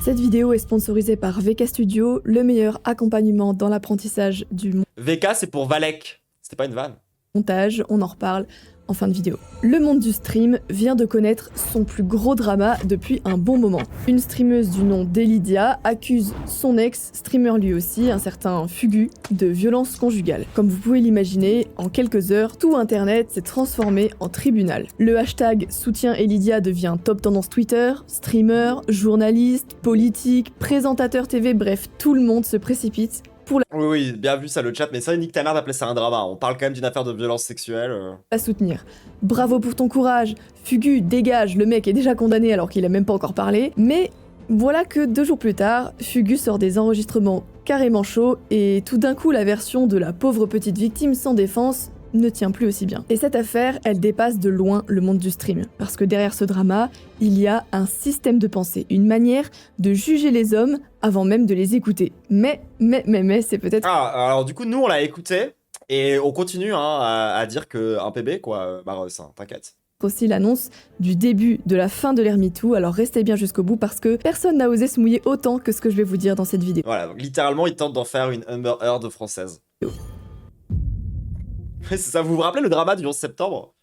Speaker 3: Cette vidéo est sponsorisée par VK Studio, le meilleur accompagnement dans l'apprentissage du
Speaker 1: VK, c'est pour Valek. C'était pas une vanne.
Speaker 3: montage, on en reparle en fin de vidéo. Le monde du stream vient de connaître son plus gros drama depuis un bon moment. Une streameuse du nom d'Elydia accuse son ex, streamer lui aussi, un certain Fugu, de violence conjugale. Comme vous pouvez l'imaginer, en quelques heures, tout internet s'est transformé en tribunal. Le hashtag soutien Elydia devient top tendance Twitter, streamer, journaliste, politique, présentateur TV, bref, tout le monde se précipite
Speaker 1: Oui, oui, bien vu ça le chat, mais ça, nique ta mère d'appeler ça un drama. On parle quand même d'une affaire de violence sexuelle.
Speaker 3: la soutenir. Bravo pour ton courage, Fugu, dégage, le mec est déjà condamné alors qu'il a même pas encore parlé, mais voilà que 2 jours plus tard, Fugu sort des enregistrements carrément chauds et tout d'un coup la version de la pauvre petite victime sans défense ne tient plus aussi bien. Et cette affaire, elle dépasse de loin le monde du stream, parce que derrière ce drama, il y a un système de pensée, une manière de juger les hommes avant même de les écouter. Mais, c'est peut-être
Speaker 1: Ah, alors du coup, nous, on l'a écouté, et on continue hein, à dire qu'un PB, quoi, Maros, hein, t'inquiète.
Speaker 3: aussi l'annonce du début de la fin de l'ère MeToo, alors restez bien jusqu'au bout parce que personne n'a osé se mouiller autant que ce que je vais vous dire dans cette vidéo.
Speaker 1: Voilà, donc littéralement, ils tentent d'en faire une Amber Heard française. C'est ça, vous vous rappelez le drama du 11 septembre?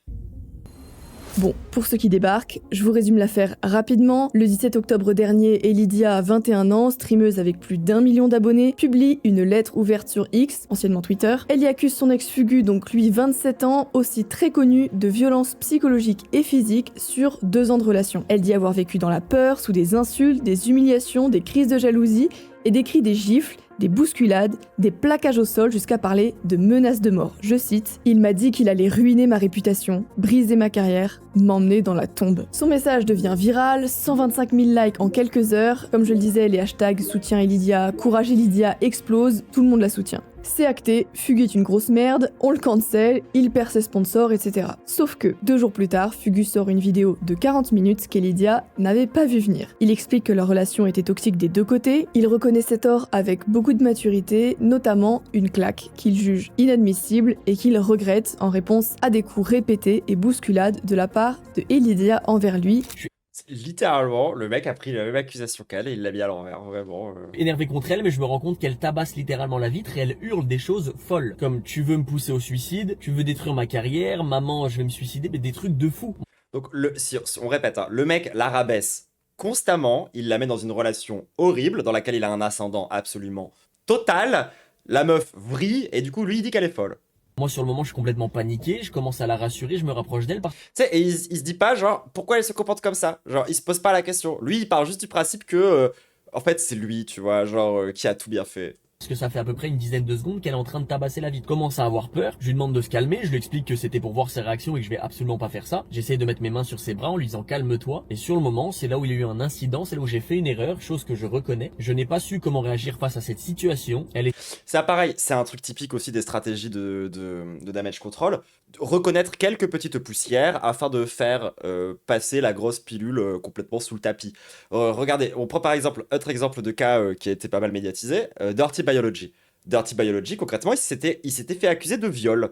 Speaker 3: Bon, pour ceux qui débarquent, je vous résume l'affaire rapidement. Le 17 octobre dernier, Elydia, 21 ans, streameuse avec plus d'1 million d'abonnés, publie une lettre ouverte sur X, anciennement Twitter. Elle y accuse son ex Fugu, donc lui 27 ans, aussi très connu, de violences psychologiques et physiques sur 2 ans de relation. Elle dit avoir vécu dans la peur, sous des insultes, des humiliations, des crises de jalousie, et décrit des gifles, des bousculades, des plaquages au sol jusqu'à parler de menaces de mort. Je cite, « Il m'a dit qu'il allait ruiner ma réputation, briser ma carrière, m'emmener dans la tombe. » Son message devient viral, 125 000 likes en quelques heures. Comme je le disais, les hashtags soutien Elydia, courage Elydia explosent, tout le monde la soutient. C'est acté, Fugu est une grosse merde, on le cancel, il perd ses sponsors, etc. Sauf que, 2 jours plus tard, Fugu sort une vidéo de 40 minutes qu'Elydia n'avait pas vu venir. Il explique que leur relation était toxique des 2 côtés, il reconnaît ses torts avec beaucoup de maturité, notamment une claque qu'il juge inadmissible et qu'il regrette en réponse à des coups répétés et bousculades de la part de Elydia envers lui.
Speaker 1: Littéralement, le mec a pris la même accusation qu'elle et il l'a mis à l'envers, vraiment.
Speaker 2: Énervé contre elle, mais je me rends compte qu'elle tabasse littéralement la vitre et elle hurle des choses folles. Comme tu veux me pousser au suicide, tu veux détruire ma carrière, maman je vais me suicider, mais des trucs de fou.
Speaker 1: Donc, si on répète, hein, le mec la rabaisse constamment, il la met dans une relation horrible dans laquelle il a un ascendant absolument total. La meuf vrille et du coup, lui, il dit qu'elle est folle.
Speaker 2: Moi, sur le moment, je suis complètement paniqué, je commence à la rassurer, je me rapproche d'elle parce
Speaker 1: Tu sais, et il se dit pas, genre, pourquoi elle se comporte comme ça? Genre, il se pose pas la question. Lui, il part juste du principe que, en fait, c'est lui, tu vois, genre, qui a tout bien fait.
Speaker 2: que ça fait à peu près une dizaine de secondes qu'elle est en train de tabasser la vitre. Commence à avoir peur, je lui demande de se calmer, je lui explique que c'était pour voir ses réactions et que je vais absolument pas faire ça. J'essaie de mettre mes mains sur ses bras en lui disant calme-toi. Et sur le moment, c'est là où il y a eu un incident, c'est là où j'ai fait une erreur, chose que je reconnais. Je n'ai pas su comment réagir face à cette situation. Elle est
Speaker 1: C'est pareil, c'est un truc typique aussi des stratégies de damage control. Reconnaître quelques petites poussières afin de faire passer la grosse pilule complètement sous le tapis. Regardez, on prend par exemple, autre exemple de cas qui a été pas mal médiatisé, Dirty Biology. Dirty Biology, concrètement, il s'était fait accuser de viol,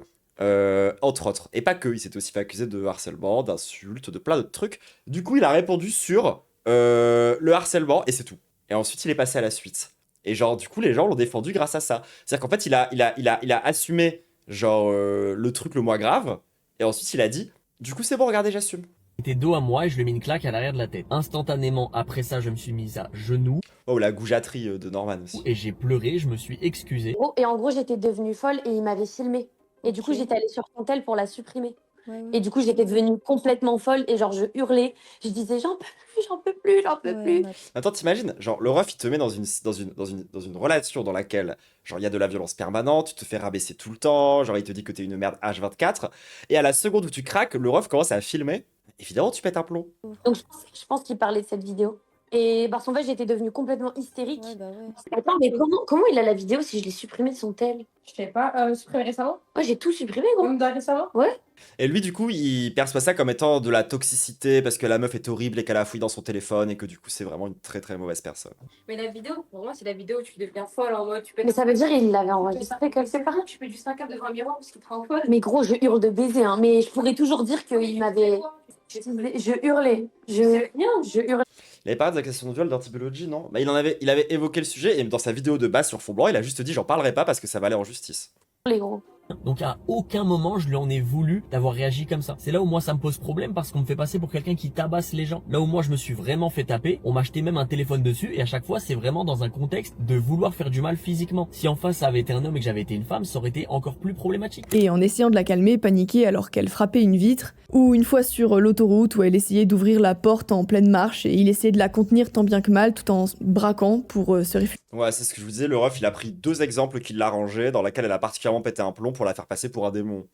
Speaker 1: entre autres. Et pas que, il s'était aussi fait accuser de harcèlement, d'insultes, de plein de trucs. Du coup, il a répondu sur le harcèlement et c'est tout. Et ensuite, il est passé à la suite. Et genre, du coup, les gens l'ont défendu grâce à ça. C'est-à-dire qu'en fait, il a assumé, genre, le truc le moins grave. Et ensuite, il a dit, du coup, c'est bon, regardez, j'assume.
Speaker 2: était dos à moi et je lui ai mis une claque à l'arrière de la tête. Instantanément, après ça, je me suis mise à genoux
Speaker 1: Oh, la goujaterie de Norman aussi.
Speaker 2: et j'ai pleuré, je me suis excusé.
Speaker 4: Et en gros, j'étais devenue folle et il m'avait filmé. Et du coup,
Speaker 3: Ok.
Speaker 4: j'étais allée sur son tel pour la supprimer.
Speaker 3: Ouais, ouais.
Speaker 4: Et du coup, j'étais devenue complètement folle et genre, je hurlais. Je disais, j'en peux plus, j'en peux plus, j'en peux
Speaker 3: Ouais,
Speaker 4: plus.
Speaker 3: on a-
Speaker 1: Attends, t'imagines, genre, le ref, il te met dans une relation dans laquelle, genre, il y a de la violence permanente, tu te fais rabaisser tout le temps, genre, il te dit que t'es une merde H24. Et à la seconde où tu craques, le ref commence à filmer. Évidemment, tu pètes un plomb.
Speaker 4: Donc, je pense qu'il parlait de cette vidéo. Et parce qu'en fait, j'étais devenue complètement hystérique.
Speaker 3: Ouais, bah ouais.
Speaker 4: Attends, mais comment il a la vidéo si je l'ai supprimée de son tel?
Speaker 5: Je t'ai pas supprimé récemment?
Speaker 4: Moi, j'ai tout supprimé, gros.
Speaker 5: Même récemment?
Speaker 1: Et lui, du coup, il perçoit ça comme étant de la toxicité parce que la meuf est horrible et qu'elle a fouillé dans son téléphone et que du coup, c'est vraiment une très très mauvaise personne.
Speaker 5: Mais la vidéo, pour moi, c'est la vidéo où tu deviens folle en mode tu peux.
Speaker 4: Mais ça veut dire qu'il l'avait enregistré quelque part.
Speaker 5: Tu peux juste un câble devant un miroir parce qu'il te rend folle.
Speaker 4: Mais gros, je hurle de baiser, hein. Mais je pourrais toujours dire qu'il m'avait. Je hurlais. Je hurlais,
Speaker 1: Il avait parlé de la question de viol d'Antibology, non? Bah, il avait évoqué le sujet et dans sa vidéo de base sur fond blanc, il a juste dit j'en parlerai pas parce que ça va aller en justice.
Speaker 4: gros.
Speaker 2: Donc à aucun moment je lui en ai voulu d'avoir réagi comme ça. C'est là où moi ça me pose problème parce qu'on me fait passer pour quelqu'un qui tabasse les gens. Là où moi je me suis vraiment fait taper, on m'a acheté même un téléphone dessus et à chaque fois c'est vraiment dans un contexte de vouloir faire du mal physiquement. Si en face ça avait été un homme et que j'avais été une femme, ça aurait été encore plus problématique.
Speaker 3: Et en essayant de la calmer, paniquer alors qu'elle frappait une vitre, ou une fois sur l'autoroute où elle essayait d'ouvrir la porte en pleine marche et il essayait de la contenir tant bien que mal tout en braquant pour se réfugier.
Speaker 1: Ouais, c'est ce que je vous disais, le ref, il a pris 2 exemples qui l'arrangeaient, dans lesquels elle a particulièrement pété un plomb pour la faire passer pour un démon.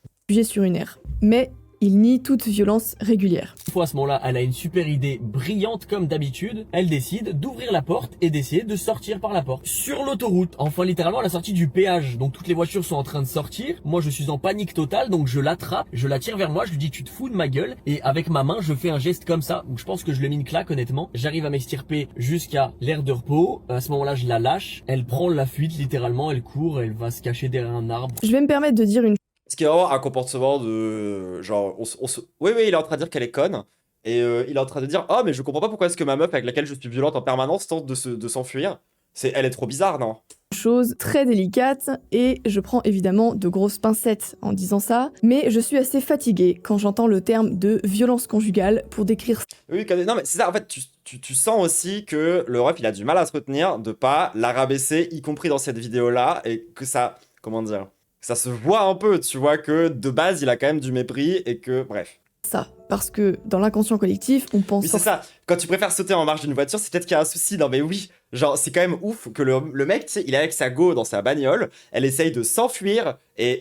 Speaker 3: Sur une aire. Mais il nie toute violence régulière.
Speaker 2: Une fois à ce moment-là, elle a une super idée brillante comme d'habitude. Elle décide d'ouvrir la porte et d'essayer de sortir par la porte. Sur l'autoroute, enfin littéralement à la sortie du péage. Donc toutes les voitures sont en train de sortir. Moi je suis en panique totale, donc je l'attrape, je la tire vers moi, je lui dis tu te fous de ma gueule. Et avec ma main, je fais un geste comme ça. Donc je pense que je lui ai mis une claque honnêtement. J'arrive à m'extirper jusqu'à l'aire de repos. À ce moment-là, je la lâche. Elle prend la fuite littéralement, elle court, elle va se cacher derrière un arbre.
Speaker 3: Je vais me permettre de dire une
Speaker 1: Ce qui est vraiment un comportement de. Genre, oui, oui, il est en train de dire qu'elle est conne. Et il est en train de dire oh, mais je comprends pas pourquoi est-ce que ma meuf avec laquelle je suis violente en permanence tente de s'enfuir. Elle est trop bizarre, non?
Speaker 3: chose très délicate et je prends évidemment de grosses pincettes en disant ça, mais je suis assez fatiguée quand j'entends le terme de violence conjugale pour décrire
Speaker 1: Oui, non, mais c'est ça, en fait, tu sens aussi que le ref, il a du mal à se retenir de pas la rabaisser, y compris dans cette vidéo-là, et que ça, comment dire, ça se voit un peu, tu vois, que de base, il a quand même du mépris, et que, bref.
Speaker 3: ça. Parce que dans l'inconscient collectif, on pense...
Speaker 1: Oui, c'est ça. Quand tu préfères sauter en marche d'une voiture, c'est peut-être qu'il y a un souci. Non, mais oui. Genre, c'est quand même ouf que le mec, tu sais, il est avec sa go dans sa bagnole, elle essaye de s'enfuir, et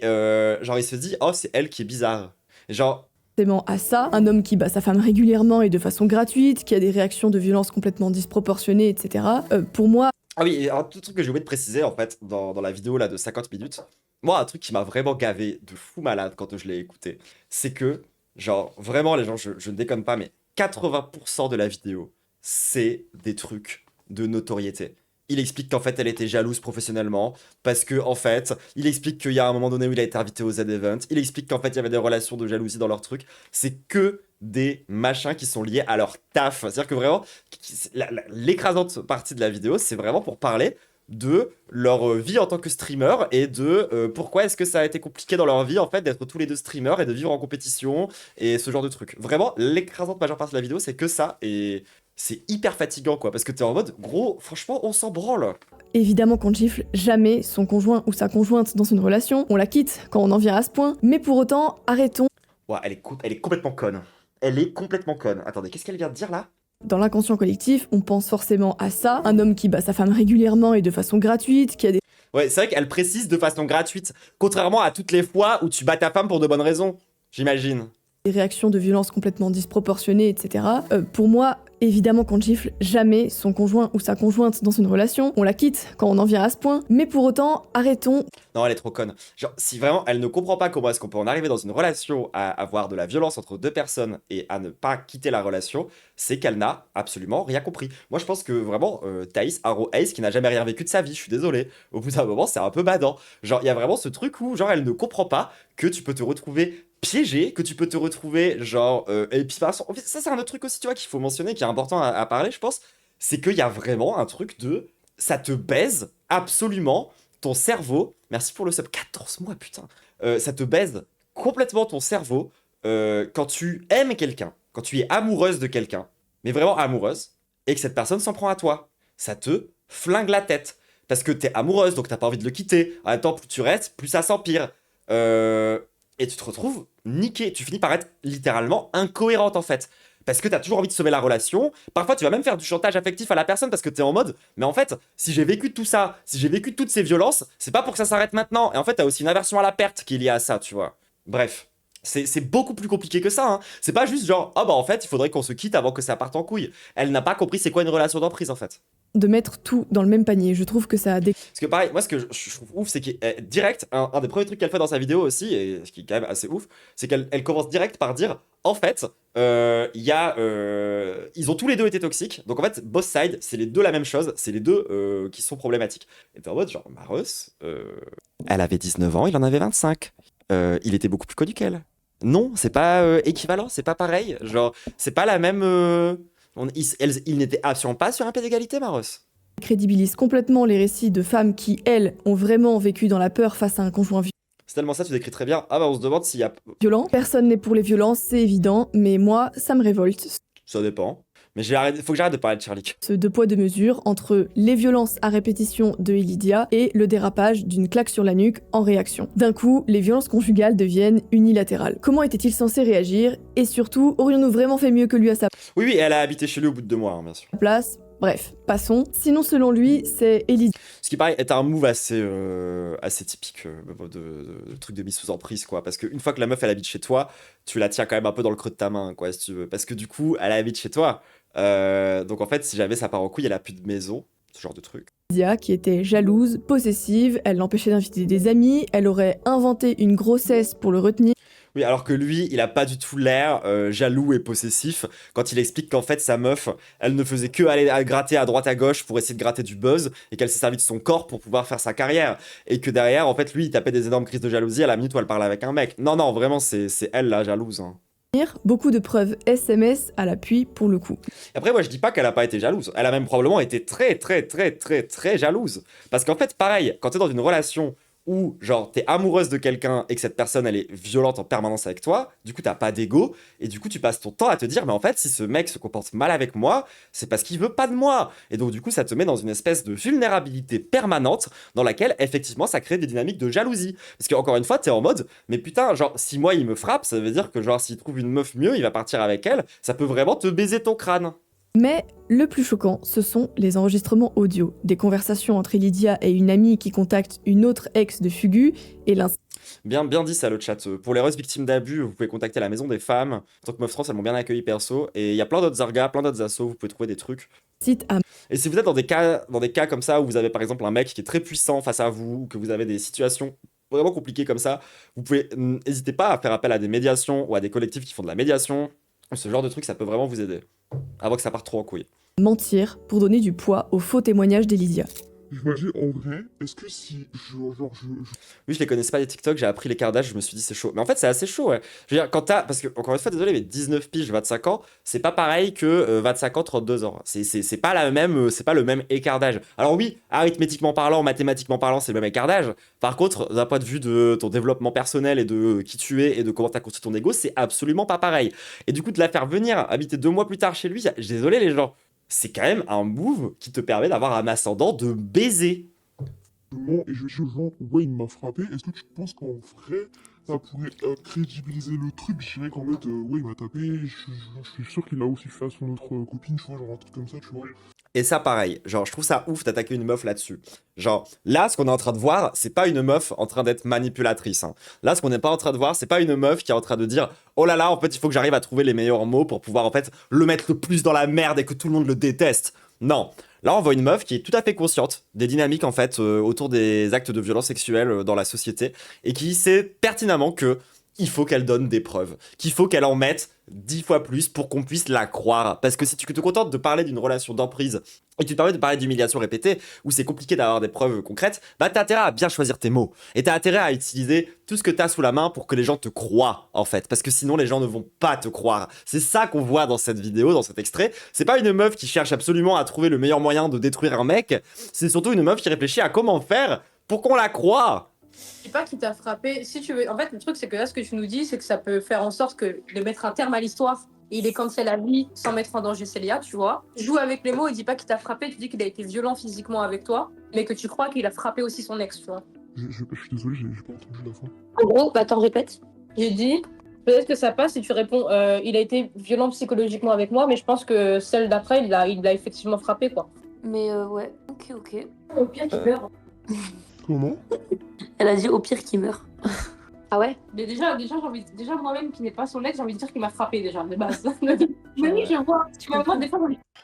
Speaker 1: genre, il se dit, oh, c'est elle qui est bizarre. Et genre,
Speaker 3: à ça, un homme qui bat sa femme régulièrement et de façon gratuite, qui a des réactions de violence complètement disproportionnées, etc. Pour moi...
Speaker 1: Ah oui, et un tout truc que j'ai oublié de préciser, en fait, dans la vidéo là de 50 minutes, moi, un truc qui m'a vraiment gavé de fou malade quand je l'ai écouté, c'est que, genre, vraiment, les gens, je ne déconne pas, mais 80% de la vidéo, c'est des trucs de notoriété. Il explique qu'en fait, elle était jalouse professionnellement, parce que, en fait, il explique qu'il y a un moment donné où il a été invité au Z-Event, il explique qu'en fait, il y avait des relations de jalousie dans leur truc. C'est que des machins qui sont liés à leur taf. C'est-à-dire que vraiment, l'écrasante partie de la vidéo, c'est vraiment pour parler de leur vie en tant que streamer et de pourquoi est-ce que ça a été compliqué dans leur vie en fait d'être tous les deux streamers et de vivre en compétition et ce genre de trucs. Vraiment, l'écrasante majeure partie de la vidéo, c'est que ça et c'est hyper fatigant quoi parce que t'es en mode gros, franchement, on s'en branle.
Speaker 3: Évidemment qu'on ne gifle jamais son conjoint ou sa conjointe dans une relation, on la quitte quand on en vient à ce point, mais pour autant, arrêtons.
Speaker 1: Ouais, elle est complètement conne. Elle est complètement conne. Attendez, qu'est-ce qu'elle vient de dire là?
Speaker 3: Dans l'inconscient collectif, on pense forcément à ça, un homme qui bat sa femme régulièrement et de façon gratuite, qui a des
Speaker 1: Ouais, c'est vrai qu'elle précise de façon gratuite, contrairement à toutes les fois où tu bats ta femme pour de bonnes raisons, j'imagine.
Speaker 3: réactions de violence complètement disproportionnées, etc. Pour moi, évidemment qu'on ne gifle jamais son conjoint ou sa conjointe dans une relation, on la quitte quand on en vient à ce point, mais pour autant, arrêtons.
Speaker 1: Non, elle est trop conne. Genre, si vraiment elle ne comprend pas comment est-ce qu'on peut en arriver dans une relation à avoir de la violence entre deux personnes et à ne pas quitter la relation, c'est qu'elle n'a absolument rien compris. Moi, je pense que vraiment, Thaïs, Arrow Ace, qui n'a jamais rien vécu de sa vie, je suis désolé, au bout d'un moment, c'est un peu badant. Genre, il y a vraiment ce truc où, genre, elle ne comprend pas que tu peux te retrouver piégé, que tu peux te retrouver, genre... et puis, ça, c'est un autre truc aussi, tu vois, qu'il faut mentionner, qui est important à parler, je pense, c'est qu'il y a vraiment un truc de... Ça te baise absolument ton cerveau, merci pour le sub, 14 mois, putain, ça te baise complètement ton cerveau quand tu aimes quelqu'un, quand tu es amoureuse de quelqu'un, mais vraiment amoureuse, et que cette personne s'en prend à toi. Ça te flingue la tête. Parce que t'es amoureuse, donc t'as pas envie de le quitter. En même temps, plus tu restes, plus ça s'empire. Et tu te retrouves niqué. Tu finis par être littéralement incohérente, en fait. Parce que t'as toujours envie de sauver la relation. Parfois, tu vas même faire du chantage affectif à la personne parce que t'es en mode, mais en fait, si j'ai vécu tout ça, si j'ai vécu toutes ces violences, c'est pas pour que ça s'arrête maintenant. Et en fait, t'as aussi une aversion à la perte qui est liée à ça, tu vois. Bref. C'est beaucoup plus compliqué que ça, hein. C'est pas juste genre, ah bah en fait, il faudrait qu'on se quitte avant que ça parte en couille. Elle n'a pas compris c'est quoi une relation d'emprise, en fait.
Speaker 3: De mettre tout dans le même panier. Je trouve que ça a des...
Speaker 1: Parce que pareil, moi ce que je trouve ouf, c'est que direct, un des premiers trucs qu'elle fait dans sa vidéo aussi, et ce qui est quand même assez ouf, c'est qu'elle commence direct par dire, en fait, ils ont tous les deux été toxiques, donc en fait, both side, c'est les deux la même chose, c'est les deux qui sont problématiques. Et t'es en mode genre, Maros, elle avait 19 ans, il en avait 25. Il était beaucoup plus connu qu'elle. Non, c'est pas équivalent, c'est pas pareil, genre, c'est pas la même... il n'était absolument pas sur un pied d'égalité, Maros.
Speaker 3: crédibilise complètement les récits de femmes qui, elles, ont vraiment vécu dans la peur face à un conjoint
Speaker 1: C'est tellement ça, tu décris très bien. Ah bah on se demande s'il y a...
Speaker 3: violent. Personne n'est pour les violences, c'est évident, mais moi, ça me révolte.
Speaker 1: Ça dépend. Mais faut que j'arrête de parler de Charlie.
Speaker 3: Ce deux poids deux mesures entre les violences à répétition de Lydia et le dérapage d'une claque sur la nuque en réaction. D'un coup, les violences conjugales deviennent unilatérales. Comment était-il censé réagir? Et surtout, aurions-nous vraiment fait mieux que lui à sa
Speaker 1: Oui, oui, elle a habité chez lui au bout de 2 mois, hein, bien sûr.
Speaker 3: place? Bref, passons. Sinon, selon lui, c'est Lydia
Speaker 1: Ce qui paraît être un move assez typique de truc de mise sous emprise, quoi. Parce qu'une fois que la meuf, elle habite chez toi, tu la tiens quand même un peu dans le creux de ta main, quoi, si tu veux. Parce que du coup, elle habite chez toi. Donc en fait, si jamais ça part en couille, elle a plus de maison, ce genre de truc.
Speaker 3: qui était jalouse, possessive, elle l'empêchait d'inviter des amis, elle aurait inventé une grossesse pour le retenir.
Speaker 1: Oui, alors que lui, il a pas du tout l'air jaloux et possessif quand il explique qu'en fait, sa meuf, elle ne faisait que aller à gratter à droite à gauche pour essayer de gratter du buzz et qu'elle s'est servie de son corps pour pouvoir faire sa carrière. Et que derrière, en fait, lui, il tapait des énormes crises de jalousie à la minute où elle parlait avec un mec. Non, non, vraiment, c'est elle la jalouse, hein.
Speaker 3: Beaucoup de preuves SMS à l'appui pour le coup.
Speaker 1: Après, moi, je dis pas qu'elle a pas été jalouse. Elle a même probablement été très, très, très, très, très jalouse. Parce qu'en fait, pareil, quand t'es dans une relation où, genre, t'es amoureuse de quelqu'un et que cette personne, elle est violente en permanence avec toi, du coup, t'as pas d'ego, et du coup, tu passes ton temps à te dire, mais en fait, si ce mec se comporte mal avec moi, c'est parce qu'il veut pas de moi. Et donc, du coup, ça te met dans une espèce de vulnérabilité permanente dans laquelle, effectivement, ça crée des dynamiques de jalousie. Parce qu'encore une fois, t'es en mode, mais putain, genre, si moi, il me frappe, ça veut dire que, genre, s'il trouve une meuf mieux, il va partir avec elle, ça peut vraiment te baiser ton crâne.
Speaker 3: Mais le plus choquant, ce sont les enregistrements audio, des conversations entre Lydia et une amie qui contacte une autre ex de Fugu et
Speaker 1: Bien dit ça, le chat. Pour les heureuses victimes d'abus, vous pouvez contacter la Maison des Femmes. En tant que meuf trans, elles m'ont bien accueilli perso. Et il y a plein d'autres argas, plein d'autres assos, vous pouvez trouver des trucs.
Speaker 3: site à
Speaker 1: Et si vous êtes dans des cas comme ça, où vous avez par exemple un mec qui est très puissant face à vous, ou que vous avez des situations vraiment compliquées comme ça, vous pouvez, n'hésitez pas à faire appel à des médiations ou à des collectifs qui font de la médiation. Ce genre de truc, ça peut vraiment vous aider. Avant que ça parte trop en couille.
Speaker 3: mentir pour donner du poids aux faux témoignages d'Elydia.
Speaker 6: Je me dis, en vrai, est-ce que si,
Speaker 1: Oui, je les connaissais pas les TikTok, j'ai appris les cardages, je me suis dit c'est chaud. Mais en fait, c'est assez chaud, ouais. Je veux dire, quand t'as. Parce que, encore une fois, désolé, mais 19 piges, 25 ans, c'est pas pareil que 25 ans, 32 ans. C'est pas la même, c'est pas le même écart d'âge. Alors, oui, arithmétiquement parlant, mathématiquement parlant, c'est le même écart d'âge. Par contre, d'un point de vue de ton développement personnel et de qui tu es et de comment t'as construit ton ego, c'est absolument pas pareil. Et du coup, de la faire venir habiter 2 mois plus tard chez lui, désolé les gens, c'est quand même un move qui te permet d'avoir un ascendant de baiser.
Speaker 6: et je dis aux gens, ouais, il m'a frappé, est-ce que tu penses qu'en vrai, ça pourrait crédibiliser le truc? Je dirais qu'en mode, ouais, il m'a tapé, je suis sûr qu'il a aussi fait à son autre copine, tu vois, genre un truc comme ça, tu vois.
Speaker 1: Et ça, pareil, genre, je trouve ça ouf d'attaquer une meuf là-dessus. Genre, là, ce qu'on est en train de voir, c'est pas une meuf en train d'être manipulatrice. Hein. Là, ce qu'on n'est pas en train de voir, c'est pas une meuf qui est en train de dire oh là là, en fait, il faut que j'arrive à trouver les meilleurs mots pour pouvoir, en fait, le mettre le plus dans la merde et que tout le monde le déteste. Non. Là, on voit une meuf qui est tout à fait consciente des dynamiques, en fait, autour des actes de violence sexuelle dans la société et qui sait pertinemment que il faut qu'elle donne des preuves, qu'il faut qu'elle en mette 10 fois plus pour qu'on puisse la croire. Parce que si tu te contentes de parler d'une relation d'emprise et que tu te permets de parler d'humiliation répétée, où c'est compliqué d'avoir des preuves concrètes, bah t'as intérêt à bien choisir tes mots. Et t'as intérêt à utiliser tout ce que t'as sous la main pour que les gens te croient, en fait. Parce que sinon, les gens ne vont pas te croire. C'est ça qu'on voit dans cette vidéo, dans cet extrait. C'est pas une meuf qui cherche absolument à trouver le meilleur moyen de détruire un mec. C'est surtout une meuf qui réfléchit à comment faire pour qu'on la croie.
Speaker 5: Je dis pas qu'il t'a frappé. Si tu veux, en fait, le truc, c'est que là, ce que tu nous dis, c'est que ça peut faire en sorte de mettre un terme à l'histoire. Et il est cancel à vie sans mettre en danger Célia, tu vois. Joue avec les mots et dis pas qu'il t'a frappé, tu dis qu'il a été violent physiquement avec toi, mais que tu crois qu'il a frappé aussi son ex, tu vois.
Speaker 6: Je suis désolé, j'ai pas entendu la fin.
Speaker 4: En gros, bah, t'en répètes.
Speaker 5: J'ai dit, peut-être que ça passe si tu réponds, il a été violent psychologiquement avec moi, mais je pense que celle d'après, il l'a effectivement frappé, quoi.
Speaker 4: Mais ouais, ok.
Speaker 5: Au pire, tu meurs.
Speaker 6: Comment?
Speaker 4: Elle a dit au pire qu'il meurt. Ah ouais?
Speaker 5: Mais déjà, déjà moi-même qui n'ai pas son ex, j'ai envie de dire qu'il m'a frappé déjà, de base. Mais oui, je vois. Tu m'as des fois,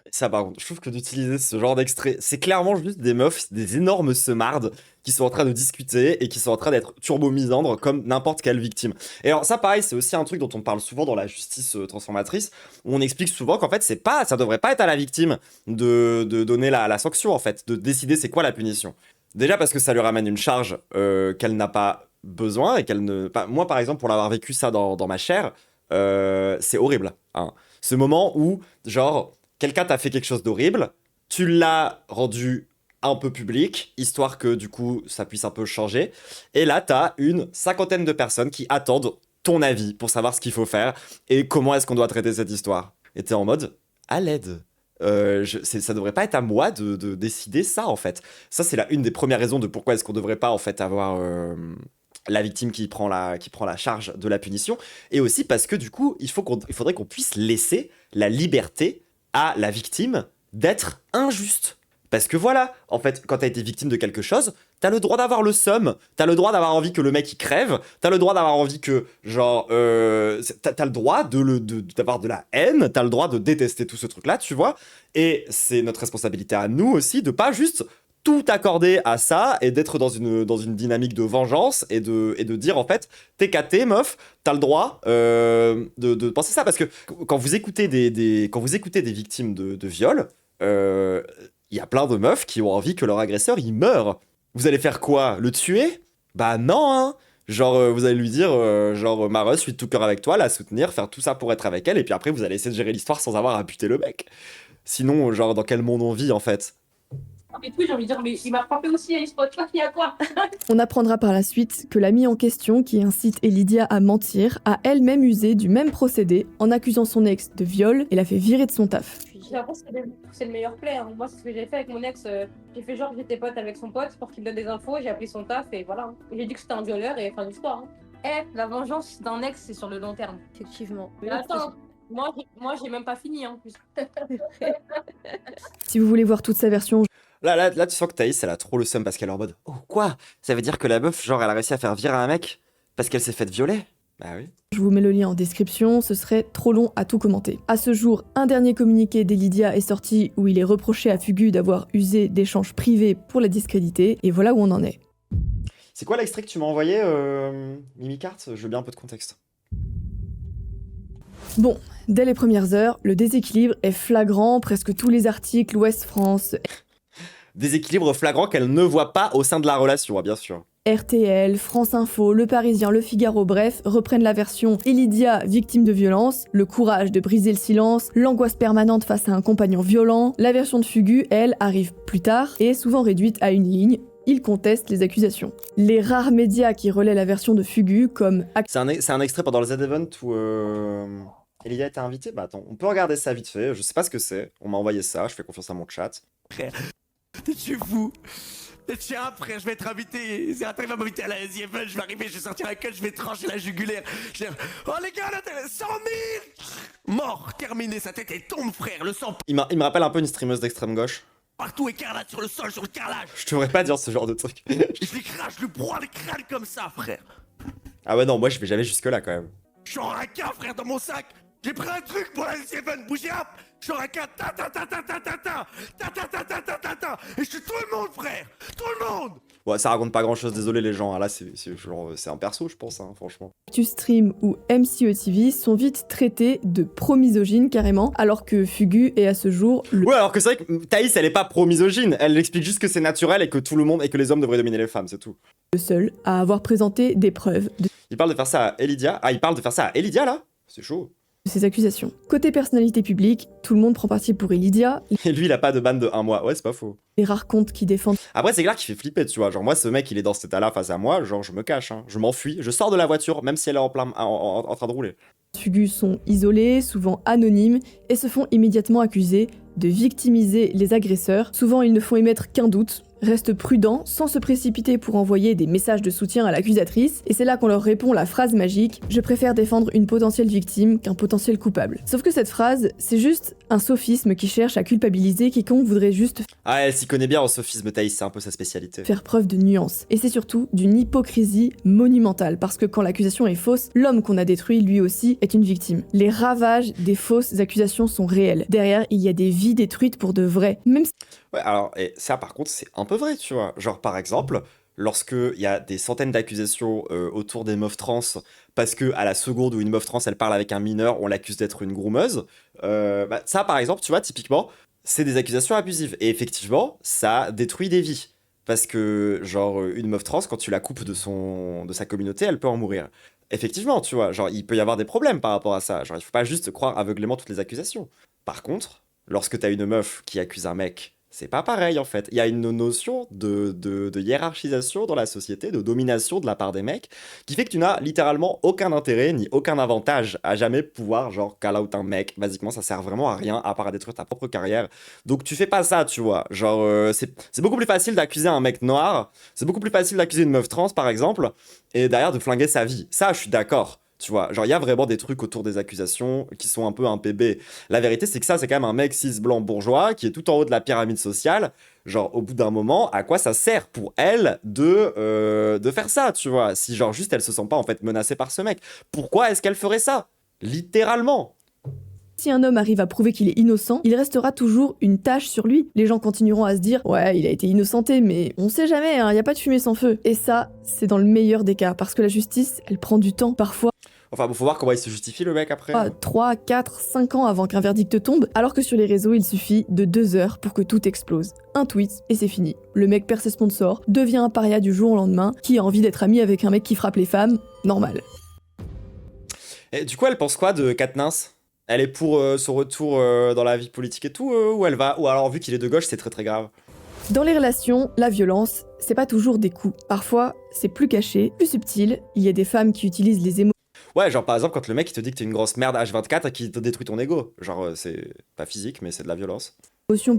Speaker 1: Ça, par contre, je trouve que d'utiliser ce genre d'extrait, c'est clairement juste des meufs, des énormes semardes qui sont en train de discuter et qui sont en train d'être turbo-misandres comme n'importe quelle victime. Et alors, ça, pareil, c'est aussi un truc dont on parle souvent dans la justice transformatrice, où on explique souvent qu'en fait, ça devrait pas être à la victime de donner la sanction, en fait, de décider c'est quoi la punition. Déjà parce que ça lui ramène une charge qu'elle n'a pas besoin et qu'elle ne. Moi, par exemple, pour l'avoir vécu ça dans ma chair, c'est horrible. Hein. Ce moment où, genre, quelqu'un t'a fait quelque chose d'horrible, tu l'as rendu un peu public, histoire que du coup ça puisse un peu changer. Et là, t'as une cinquantaine de personnes qui attendent ton avis pour savoir ce qu'il faut faire et comment est-ce qu'on doit traiter cette histoire. Et t'es en mode à l'aide. Ça devrait pas être à moi de décider ça en fait. Ça c'est une des premières raisons de pourquoi est-ce qu'on devrait pas en fait avoir la victime qui prend la charge de la punition, et aussi parce que du coup il faudrait qu'on puisse laisser la liberté à la victime d'être injuste. Parce que voilà, en fait, quand t'as été victime de quelque chose, t'as le droit d'avoir le seum, t'as le droit d'avoir envie que le mec il crève, t'as le droit d'avoir envie que, genre, t'as le droit d'avoir de la haine, t'as le droit de détester tout ce truc-là, tu vois. Et c'est notre responsabilité à nous aussi de pas juste tout accorder à ça et d'être dans une dynamique de vengeance et de dire en fait t'es caté meuf, t'as le droit de penser ça, parce que quand vous écoutez quand vous écoutez des victimes de viol, il y a plein de meufs qui ont envie que leur agresseur il meure. Vous allez faire quoi? Le tuer? Bah non, hein. Genre, vous allez lui dire, genre, Mareuse, je suis de tout cœur avec toi, la soutenir, faire tout ça pour être avec elle, et puis après, vous allez essayer de gérer l'histoire sans avoir à buter le mec. Sinon, genre, dans quel monde on vit, en fait?
Speaker 5: mais oui, j'ai envie de dire, mais il m'a frappé aussi, il se passe pas, il y a quoi?
Speaker 3: On apprendra par la suite que l'amie en question qui incite Elidia à mentir a elle-même usé du même procédé en accusant son ex de viol et l'a fait virer de son taf.
Speaker 5: J'ai l'impression que c'est le meilleur play. Hein. Moi, c'est ce que j'ai fait avec mon ex. J'ai fait genre que j'étais pote avec son pote pour qu'il me donne des infos. J'ai appelé son taf et voilà. J'ai dit que c'était un violeur et fin d'histoire. Hein. La vengeance d'un ex, c'est sur le long terme.
Speaker 4: Effectivement.
Speaker 5: Mais attends, moi j'ai même pas fini en plus.
Speaker 3: Si vous voulez voir toute sa version,
Speaker 1: Là, tu sens que Thaïs, elle a trop le seum parce qu'elle est en mode oh, quoi? Ça veut dire que la meuf, genre, elle a réussi à faire virer un mec parce qu'elle s'est faite violer? Bah oui.
Speaker 3: je vous mets le lien en description, ce serait trop long à tout commenter. À ce jour, un dernier communiqué d'Elidia est sorti où il est reproché à Fugu d'avoir usé d'échanges privés pour la discréditer, et voilà où on en est.
Speaker 1: C'est quoi l'extrait que tu m'as envoyé, Mimicart? Je veux bien un peu de contexte.
Speaker 3: Bon, dès les premières heures, le déséquilibre est flagrant, presque tous les articles Ouest France,
Speaker 1: déséquilibre flagrant qu'elle ne voit pas au sein de la relation, hein, bien sûr.
Speaker 3: RTL, France Info, Le Parisien, Le Figaro, bref, reprennent la version et Lydia, victime de violence, le courage de briser le silence, l'angoisse permanente face à un compagnon violent. La version de Fugu, elle, arrive plus tard et est souvent réduite à une ligne. Il conteste les accusations. Les rares médias qui relaient la version de Fugu, comme
Speaker 1: C'est un extrait pendant le Z-Event où Elia était invitée. Bah attends, on peut regarder ça vite fait. Je sais pas ce que c'est. On m'a envoyé ça. Je fais confiance à mon chat.
Speaker 7: T'es fou. Tiens, frère, je vais être invité. Zeratin va m'inviter à la SIFL. Je vais arriver, je vais sortir la queue, je vais trancher la jugulaire. Je vais dire, oh les gars, là, 100 000 mort, terminé, sa tête elle tombe, frère. Le sang
Speaker 1: Il me rappelle un peu une streameuse d'extrême gauche.
Speaker 7: partout, écarlate sur le sol, sur le carrelage.
Speaker 1: Je devrais pas dire ce genre de truc.
Speaker 7: Je les crache, je lui broie le crâne comme ça, frère.
Speaker 1: Ah ouais, non, moi je vais jamais jusque là quand même.
Speaker 7: Je suis en raca, frère, dans mon sac. J'ai pris un truc pour la SIFL, bougez hop. Je suis en raca, ta ta ta ta ta ta ta ta ta ta ta ta ta ta. Et je suis tout le monde, frère. Tout le monde.
Speaker 1: Ouais, ça raconte pas grand chose, désolé les gens. Hein. Là, c'est un perso, je pense, hein, franchement.
Speaker 3: ActuStream ou MCETV sont vite traités de pro-misogynes carrément, alors que Fugu est à ce jour
Speaker 1: Ouais, alors que c'est vrai que Thaïs, elle est pas pro-misogyne. Elle explique juste que c'est naturel et que tout le monde et que les hommes devraient dominer les femmes, c'est tout.
Speaker 3: le seul à avoir présenté des preuves de
Speaker 1: Il parle de faire ça à Elidia. Ah, il parle de faire ça à Elidia là. C'est chaud.
Speaker 3: ces accusations. Côté personnalité publique, tout le monde prend parti pour Lydia.
Speaker 1: Et lui, il a pas de ban de 1 mois. Ouais, c'est pas faux.
Speaker 3: Les rares comptes qui défendent
Speaker 1: Après, c'est clair qu'il fait flipper, tu vois. Genre, moi, ce mec, il est dans cet état-là face à moi. Genre, je me cache, hein. Je m'enfuis. Je sors de la voiture, même si elle est en train de rouler.
Speaker 3: Fugu sont isolés, souvent anonymes, et se font immédiatement accuser de victimiser les agresseurs. Souvent, ils ne font émettre qu'un doute, restent prudents, sans se précipiter pour envoyer des messages de soutien à l'accusatrice, et c'est là qu'on leur répond la phrase magique « Je préfère défendre une potentielle victime qu'un potentiel coupable ». Sauf que cette phrase, c'est juste un sophisme qui cherche à culpabiliser quiconque voudrait juste
Speaker 1: Ah, elle s'y connaît bien en sophisme, Thaïs, c'est un peu sa spécialité.
Speaker 3: faire preuve de nuance. Et c'est surtout d'une hypocrisie monumentale, parce que quand l'accusation est fausse, l'homme qu'on a détruit, lui aussi, est une victime. Les ravages des fausses accusations sont réels. Derrière, il y a des vies détruites pour de vrai. Même si
Speaker 1: Ouais, alors, et ça, par contre, c'est un peu vrai, tu vois. Genre, par exemple, lorsqu'il y a des centaines d'accusations autour des meufs trans, parce que à la seconde où une meuf trans, elle parle avec un mineur, on l'accuse d'être une groomeuse, bah, ça, par exemple, tu vois, typiquement, c'est des accusations abusives. Et effectivement, ça détruit des vies. Parce que, genre, une meuf trans, quand tu la coupes de sa communauté, elle peut en mourir. Effectivement, tu vois, genre, il peut y avoir des problèmes par rapport à ça. Genre, il faut pas juste croire aveuglément toutes les accusations. Par contre, lorsque t'as une meuf qui accuse un mec, c'est pas pareil en fait. Il y a une notion de hiérarchisation dans la société, de domination de la part des mecs, qui fait que tu n'as littéralement aucun intérêt ni aucun avantage à jamais pouvoir, genre, call out un mec. Basiquement, ça sert vraiment à rien à part à détruire ta propre carrière. Donc tu fais pas ça, tu vois. Genre, c'est beaucoup plus facile d'accuser un mec noir, c'est beaucoup plus facile d'accuser une meuf trans par exemple, et derrière de flinguer sa vie. Ça, je suis d'accord. Tu vois, genre, il y a vraiment des trucs autour des accusations qui sont un peu un PB. La vérité, c'est que ça, c'est quand même un mec cis blanc bourgeois qui est tout en haut de la pyramide sociale. Genre, au bout d'un moment, à quoi ça sert pour elle de faire ça, tu vois? Si, genre, juste elle se sent pas en fait menacée par ce mec. Pourquoi est-ce qu'elle ferait ça? Littéralement.
Speaker 3: Si un homme arrive à prouver qu'il est innocent, il restera toujours une tache sur lui. Les gens continueront à se dire « Ouais, il a été innocenté, mais on sait jamais, hein, y a pas de fumée sans feu ». Et ça, c'est dans le meilleur des cas, parce que la justice, elle prend du temps, parfois
Speaker 1: Enfin, bon, faut voir comment il se justifie le mec après.
Speaker 3: 3, 4, 5 ans avant qu'un verdict tombe, alors que sur les réseaux, il suffit de 2 heures pour que tout explose. Un tweet, et c'est fini. Le mec perd ses sponsors, devient un paria du jour au lendemain, qui a envie d'être ami avec un mec qui frappe les femmes, normal.
Speaker 1: Et du coup, elle pense quoi de Katniss? Elle est pour son retour dans la vie politique et tout, ou elle va... Ou alors, vu qu'il est de gauche, c'est très très grave.
Speaker 3: Dans les relations, la violence, c'est pas toujours des coups. Parfois, c'est plus caché, plus subtil. Il y a des femmes qui utilisent les émotions.
Speaker 1: Ouais, genre par exemple, quand le mec il te dit que t'es une grosse merde H24 et qu'il te détruit ton ego. Genre, c'est pas physique, mais c'est de la violence.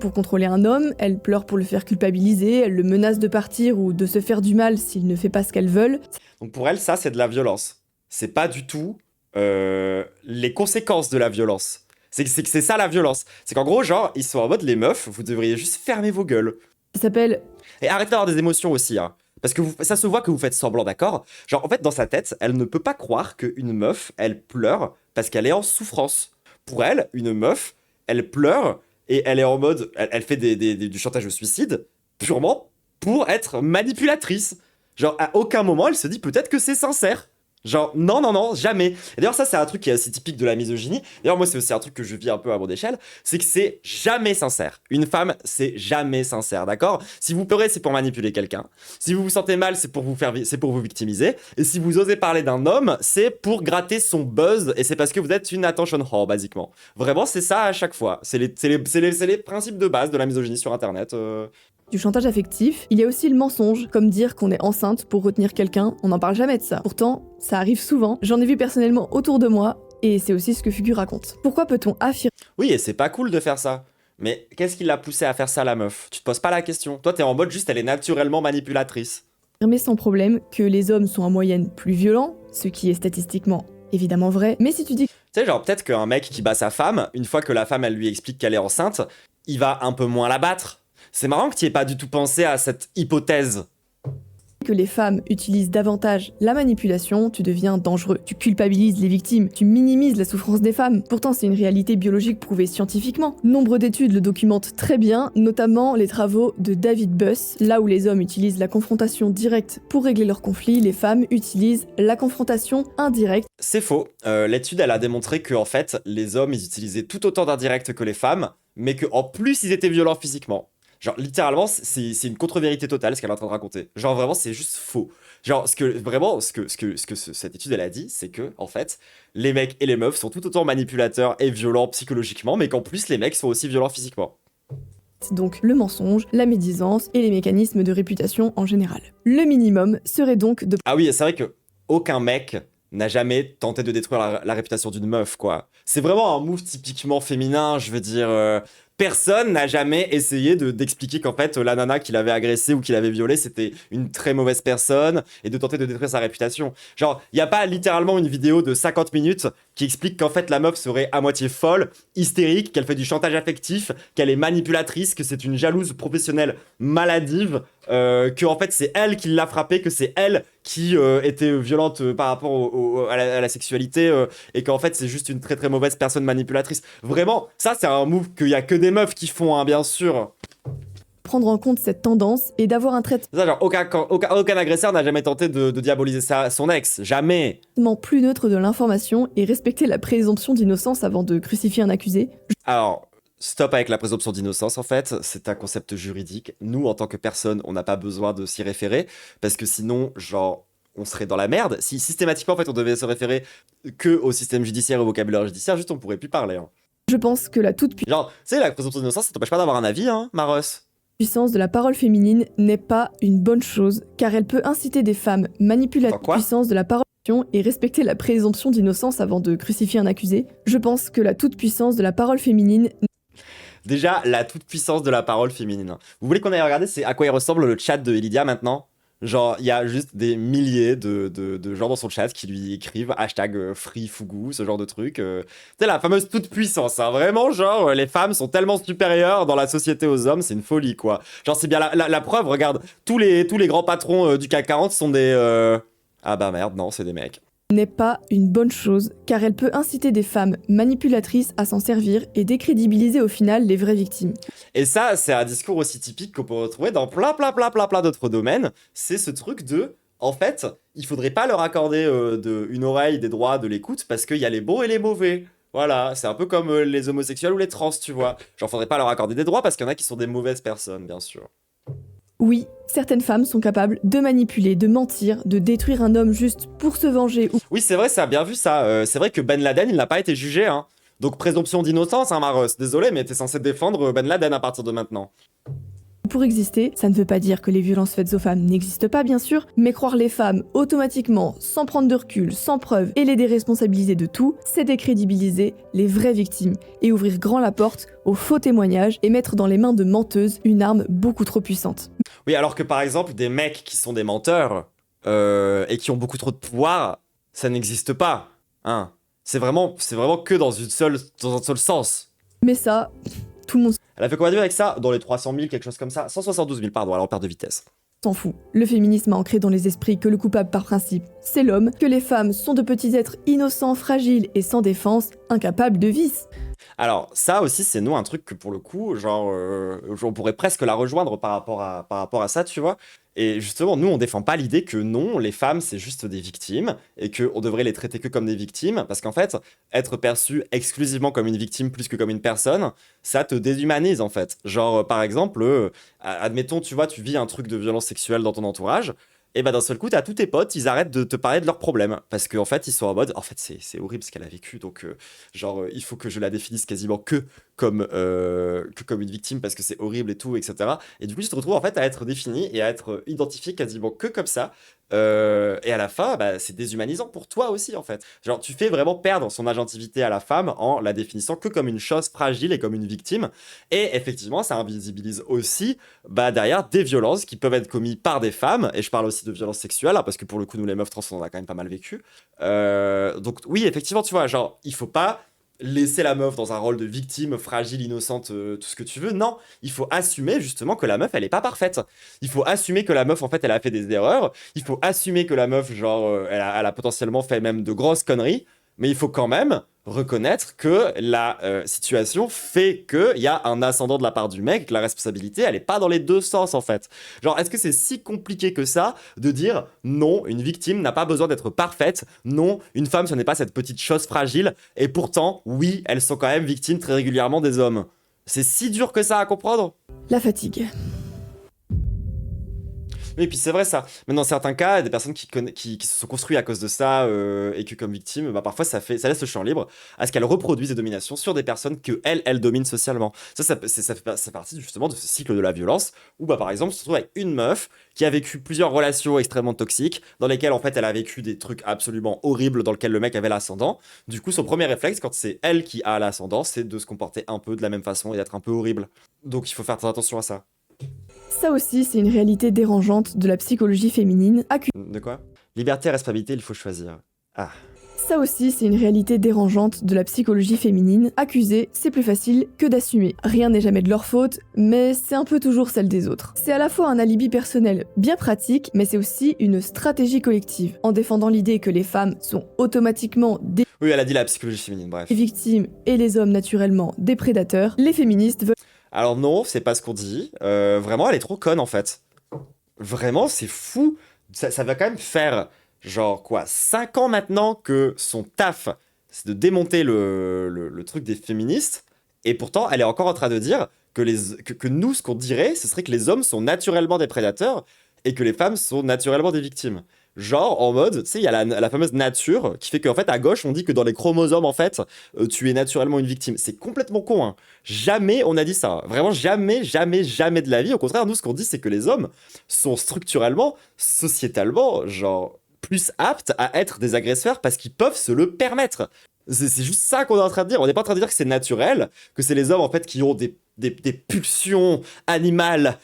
Speaker 3: Pour contrôler un homme, elle pleure pour le faire culpabiliser, elle le menace de partir ou de se faire du mal s'il ne fait pas ce qu'elle veut.
Speaker 1: Donc pour elle, ça, c'est de la violence. C'est pas du tout les conséquences de la violence. C'est ça la violence. C'est qu'en gros, genre, ils sont en mode les meufs, vous devriez juste fermer vos gueules.
Speaker 3: Ça s'appelle...
Speaker 1: Et arrêtez d'avoir des émotions aussi, hein. Parce que ça se voit que vous faites semblant, d'accord? Genre, en fait, dans sa tête, elle ne peut pas croire qu'une meuf, elle pleure parce qu'elle est en souffrance. Pour elle, une meuf, elle pleure et elle est en mode... Elle fait du chantage au suicide purement pour être manipulatrice. Genre, à aucun moment, elle se dit peut-être que c'est sincère. Genre, non, non, non, jamais. Et d'ailleurs, ça, c'est un truc qui est assez typique de la misogynie. D'ailleurs, moi, c'est aussi un truc que je vis un peu à mon échelle. C'est que c'est jamais sincère. Une femme, c'est jamais sincère, d'accord? Si vous pleurez, c'est pour manipuler quelqu'un. Si vous vous sentez mal, c'est pour vous victimiser. Et si vous osez parler d'un homme, c'est pour gratter son buzz. Et c'est parce que vous êtes une attention whore, basiquement. Vraiment, c'est ça à chaque fois. C'est les principes de base de la misogynie sur Internet.
Speaker 3: Du chantage affectif, il y a aussi le mensonge, comme dire qu'on est enceinte pour retenir quelqu'un, on n'en parle jamais de ça. Pourtant, ça arrive souvent, j'en ai vu personnellement autour de moi, et c'est aussi ce que Fugu raconte. Pourquoi peut-on affirmer
Speaker 1: Oui, et c'est pas cool de faire ça. Mais qu'est-ce qui l'a poussé à faire ça, la meuf? Tu te poses pas la question. Toi, t'es en mode juste, elle est naturellement manipulatrice.
Speaker 3: sans problème que les hommes sont en moyenne plus violents, ce qui est statistiquement évidemment vrai, mais si tu dis
Speaker 1: Tu sais, genre, peut-être qu'un mec qui bat sa femme, une fois que la femme, elle lui explique qu'elle est enceinte, il va un peu moins la battre. C'est marrant que tu aies pas du tout pensé à cette hypothèse.
Speaker 3: que les femmes utilisent davantage la manipulation, tu deviens dangereux. Tu culpabilises les victimes, tu minimises la souffrance des femmes. Pourtant, c'est une réalité biologique prouvée scientifiquement. Nombre d'études le documentent très bien, notamment les travaux de David Buss. Là où les hommes utilisent la confrontation directe pour régler leurs conflits, les femmes utilisent la confrontation indirecte.
Speaker 1: C'est faux. L'étude, elle a démontré que, en fait, les hommes, ils utilisaient tout autant d'indirect que les femmes, mais qu'en plus, ils étaient violents physiquement. Genre, littéralement, c'est une contre-vérité totale, ce qu'elle est en train de raconter. Genre, vraiment, c'est juste faux. Genre, cette étude, elle a dit, c'est que, en fait, les mecs et les meufs sont tout autant manipulateurs et violents psychologiquement, mais qu'en plus, les mecs sont aussi violents physiquement.
Speaker 3: Donc le mensonge, la médisance et les mécanismes de réputation en général. Le minimum serait donc de
Speaker 1: Ah oui, c'est vrai que aucun mec n'a jamais tenté de détruire la réputation d'une meuf, quoi. C'est vraiment un move typiquement féminin, je veux dire... Personne n'a jamais essayé d'expliquer qu'en fait, la nana qu'il avait agressée ou qu'il avait violée, c'était une très mauvaise personne et de tenter de détruire sa réputation. Genre, il n'y a pas littéralement une vidéo de 50 minutes qui explique qu'en fait, la meuf serait à moitié folle, hystérique, qu'elle fait du chantage affectif, qu'elle est manipulatrice, que c'est une jalouse professionnelle maladive, que en fait, c'est elle qui l'a frappée, que c'est elle qui était violente par rapport à la sexualité et qu'en fait, c'est juste une très très mauvaise personne manipulatrice. Vraiment, ça, c'est un move qu'il y a que des meufs qui font, hein, bien sûr.
Speaker 3: prendre en compte cette tendance et d'avoir un
Speaker 1: Ça, genre, aucun agresseur n'a jamais tenté de diaboliser son ex. Jamais.
Speaker 3: traitement plus neutre de l'information et respecter la présomption d'innocence avant de crucifier un accusé.
Speaker 1: Alors, stop avec la présomption d'innocence, en fait. C'est un concept juridique. Nous, en tant que personne, on n'a pas besoin de s'y référer. Parce que sinon, genre, on serait dans la merde. Si systématiquement, en fait, on devait se référer que au système judiciaire et au vocabulaire judiciaire, juste on pourrait plus parler. Hein.
Speaker 3: Je pense que la toute-puissance
Speaker 1: Genre, tu sais, la présomption d'innocence, ça t'empêche pas d'avoir un avis, hein, Maros.
Speaker 3: de la parole féminine n'est pas une bonne chose, car elle peut inciter des femmes manipulatives.
Speaker 1: Quoi
Speaker 3: Puissance de la parole et respecter la présomption d'innocence avant de crucifier un accusé. Je pense que la toute-puissance de la parole féminine
Speaker 1: Déjà, la toute-puissance de la parole féminine. Vous voulez qu'on aille regarder c'est à quoi il ressemble le chat de Lydia maintenant? Genre, il y a juste des milliers de gens dans son chat qui lui écrivent hashtag #FreeFugu, ce genre de truc. C'est la fameuse toute-puissance, hein. Vraiment, genre, les femmes sont tellement supérieures dans la société aux hommes, c'est une folie, quoi. Genre, c'est bien la preuve, regarde, tous les grands patrons du CAC 40 sont des... Ah bah merde, non, c'est des mecs.
Speaker 3: n'est pas une bonne chose, car elle peut inciter des femmes manipulatrices à s'en servir et décrédibiliser au final les vraies victimes.
Speaker 1: Et ça, c'est un discours aussi typique qu'on peut retrouver dans plein d'autres domaines. C'est ce truc de, en fait, il faudrait pas leur accorder une oreille, des droits, de l'écoute, parce qu'il y a les bons et les mauvais. Voilà, c'est un peu comme les homosexuels ou les trans, tu vois. Genre, faudrait pas leur accorder des droits parce qu'il y en a qui sont des mauvaises personnes, bien sûr.
Speaker 3: Oui, certaines femmes sont capables de manipuler, de mentir, de détruire un homme juste pour se venger ou
Speaker 1: Oui, c'est vrai, ça a bien vu ça. C'est vrai que Ben Laden, il n'a pas été jugé, hein. Donc, présomption d'innocence, hein, Maros. Désolé, mais t'es censé défendre Ben Laden à partir de maintenant.
Speaker 3: pour exister. Ça ne veut pas dire que les violences faites aux femmes n'existent pas, bien sûr, mais croire les femmes automatiquement, sans prendre de recul, sans preuve, et les déresponsabiliser de tout, c'est décrédibiliser les vraies victimes et ouvrir grand la porte aux faux témoignages et mettre dans les mains de menteuses une arme beaucoup trop puissante.
Speaker 1: Oui, alors que par exemple, des mecs qui sont des menteurs et qui ont beaucoup trop de pouvoir, ça n'existe pas. Hein. C'est vraiment que dans un seul sens.
Speaker 3: Mais ça, tout le monde
Speaker 1: Elle a fait combien de vues avec ça? Dans les 300 000, quelque chose comme ça. 172 000, pardon, alors on perd de vitesse.
Speaker 3: s'en fout. Le féminisme a ancré dans les esprits que le coupable par principe, c'est l'homme, que les femmes sont de petits êtres innocents, fragiles et sans défense, incapables de vice.
Speaker 1: Alors, ça aussi, c'est nous un truc que pour le coup, genre, on pourrait presque la rejoindre par rapport à ça, tu vois. Et justement, nous, on défend pas l'idée que non, les femmes, c'est juste des victimes et qu'on devrait les traiter que comme des victimes, parce qu'en fait, être perçu exclusivement comme une victime plus que comme une personne, ça te déshumanise en fait. Genre, par exemple, admettons, tu vois, tu vis un truc de violence sexuelle dans ton entourage, et bah d'un seul coup, t'as tous tes potes, ils arrêtent de te parler de leurs problèmes, parce qu'en fait, ils sont en mode, en fait, c'est horrible ce qu'elle a vécu, donc il faut que je la définisse quasiment que comme une victime, parce que c'est horrible et tout, etc. Et du coup, tu te retrouves en fait à être défini et à être identifié quasiment que comme ça. Et à la fin, bah, c'est déshumanisant pour toi aussi, en fait. Genre, tu fais vraiment perdre son agentivité à la femme en la définissant que comme une chose fragile et comme une victime. Et effectivement, ça invisibilise aussi, bah, derrière, des violences qui peuvent être commises par des femmes. Et je parle aussi de violences sexuelles, hein, parce que pour le coup, nous, les meufs trans, on en a quand même pas mal vécu. Donc, oui, effectivement, tu vois, genre, il faut pas laisser la meuf dans un rôle de victime, fragile, innocente, tout ce que tu veux. Non, il faut assumer justement que la meuf, elle est pas parfaite. Il faut assumer que la meuf, en fait, elle a fait des erreurs. Il faut assumer que la meuf, genre, elle a potentiellement fait même de grosses conneries. Mais il faut quand même reconnaître que la situation fait qu'il y a un ascendant de la part du mec, que la responsabilité, elle est pas dans les deux sens, en fait. Genre, est-ce que c'est si compliqué que ça de dire non, une victime n'a pas besoin d'être parfaite, non, une femme, ce n'est pas cette petite chose fragile, et pourtant, oui, elles sont quand même victimes très régulièrement des hommes. C'est si dur que ça à comprendre?
Speaker 3: La fatigue.
Speaker 1: Oui, et puis c'est vrai ça. Mais dans certains cas, il y a des personnes qui se sont construites à cause de ça et que comme victimes, bah, parfois ça laisse le champ libre à ce qu'elles reproduisent des dominations sur des personnes que elles dominent socialement. Ça fait partie justement de ce cycle de la violence où bah, par exemple, on se retrouve avec une meuf qui a vécu plusieurs relations extrêmement toxiques dans lesquelles en fait elle a vécu des trucs absolument horribles dans lesquels le mec avait l'ascendant. Du coup, son premier réflexe quand c'est elle qui a l'ascendant, c'est de se comporter un peu de la même façon et d'être un peu horrible. Donc il faut faire très attention à ça.
Speaker 3: Ça aussi, c'est une réalité dérangeante de la psychologie féminine.
Speaker 1: De quoi? Liberté et responsabilité, il faut choisir. Ah.
Speaker 3: Ça aussi, c'est une réalité dérangeante de la psychologie féminine. Accuser, c'est plus facile que d'assumer. Rien n'est jamais de leur faute, mais c'est un peu toujours celle des autres. C'est à la fois un alibi personnel bien pratique, mais c'est aussi une stratégie collective. En défendant l'idée que les femmes sont automatiquement des
Speaker 1: Oui, elle a dit la psychologie féminine, bref.
Speaker 3: victimes et les hommes naturellement des prédateurs, les féministes veulent
Speaker 1: Alors non, c'est pas ce qu'on dit. Vraiment, elle est trop conne en fait. Vraiment, c'est fou. Ça va quand même faire, genre quoi, 5 ans maintenant que son taf, c'est de démonter le truc des féministes. Et pourtant, elle est encore en train de dire que nous, ce qu'on dirait, ce serait que les hommes sont naturellement des prédateurs et que les femmes sont naturellement des victimes. Genre en mode, tu sais, il y a la fameuse nature qui fait qu'en fait à gauche on dit que dans les chromosomes en fait tu es naturellement une victime. C'est complètement con, hein. Jamais on a dit ça. Vraiment jamais, jamais, jamais de la vie. Au contraire, nous ce qu'on dit c'est que les hommes sont structurellement, sociétalement, genre plus aptes à être des agresseurs parce qu'ils peuvent se le permettre. C'est juste ça qu'on est en train de dire. On n'est pas en train de dire que c'est naturel, que c'est les hommes en fait qui ont des pulsions animales